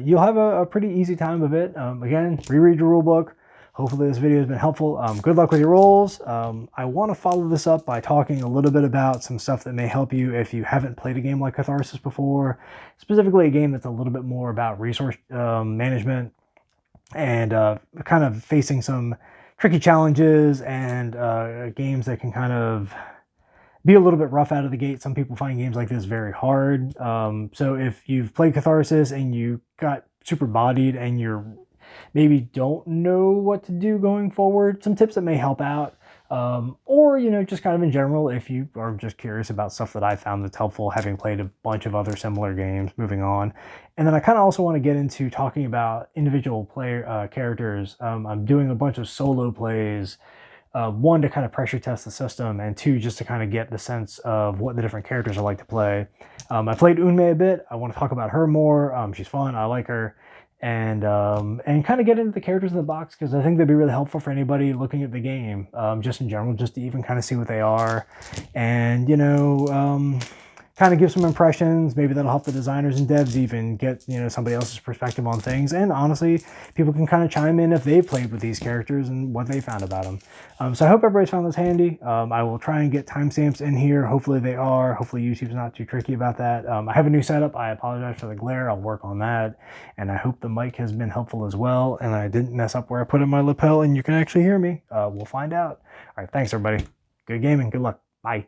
you'll have a pretty easy time of it. Again, reread your rule book. Hopefully this video has been helpful. Good luck with your rolls. I want to follow this up by talking a little bit about some stuff that may help you if you haven't played a game like Catharsis before, specifically a game that's a little bit more about resource management and kind of facing some tricky challenges and games that can kind of be a little bit rough out of the gate. Some people find games like this very hard. So if you've played Catharsis and you got super bodied and you're maybe don't know what to do going forward, some tips that may help out. Or, you know, just kind of in general, if you are just curious about stuff that I found that's helpful, having played a bunch of other similar games, moving on. And then I kind of also want to get into talking about individual player characters. I'm doing a bunch of solo plays, one to kind of pressure test the system, and two, just to kind of get the sense of what the different characters are like to play. I played Unmei a bit. I want to talk about her more. She's fun. I like her. And kind of get into the characters in the box, because I think they'd be really helpful for anybody looking at the game, just in general, just to even kind of see what they are, and, you know, kind of give some impressions. Maybe that'll help the designers and devs even get, you know, somebody else's perspective on things. And honestly, people can kind of chime in if they've played with these characters and what they found about them. So I hope everybody's found this handy. I will try and get timestamps in here. Hopefully they are. Hopefully YouTube's not too tricky about that. I have a new setup. I apologize for the glare. I'll work on that. And I hope the mic has been helpful as well. And I didn't mess up where I put in my lapel and you can actually hear me. We'll find out. All right. Thanks, everybody. Good gaming. Good luck. Bye.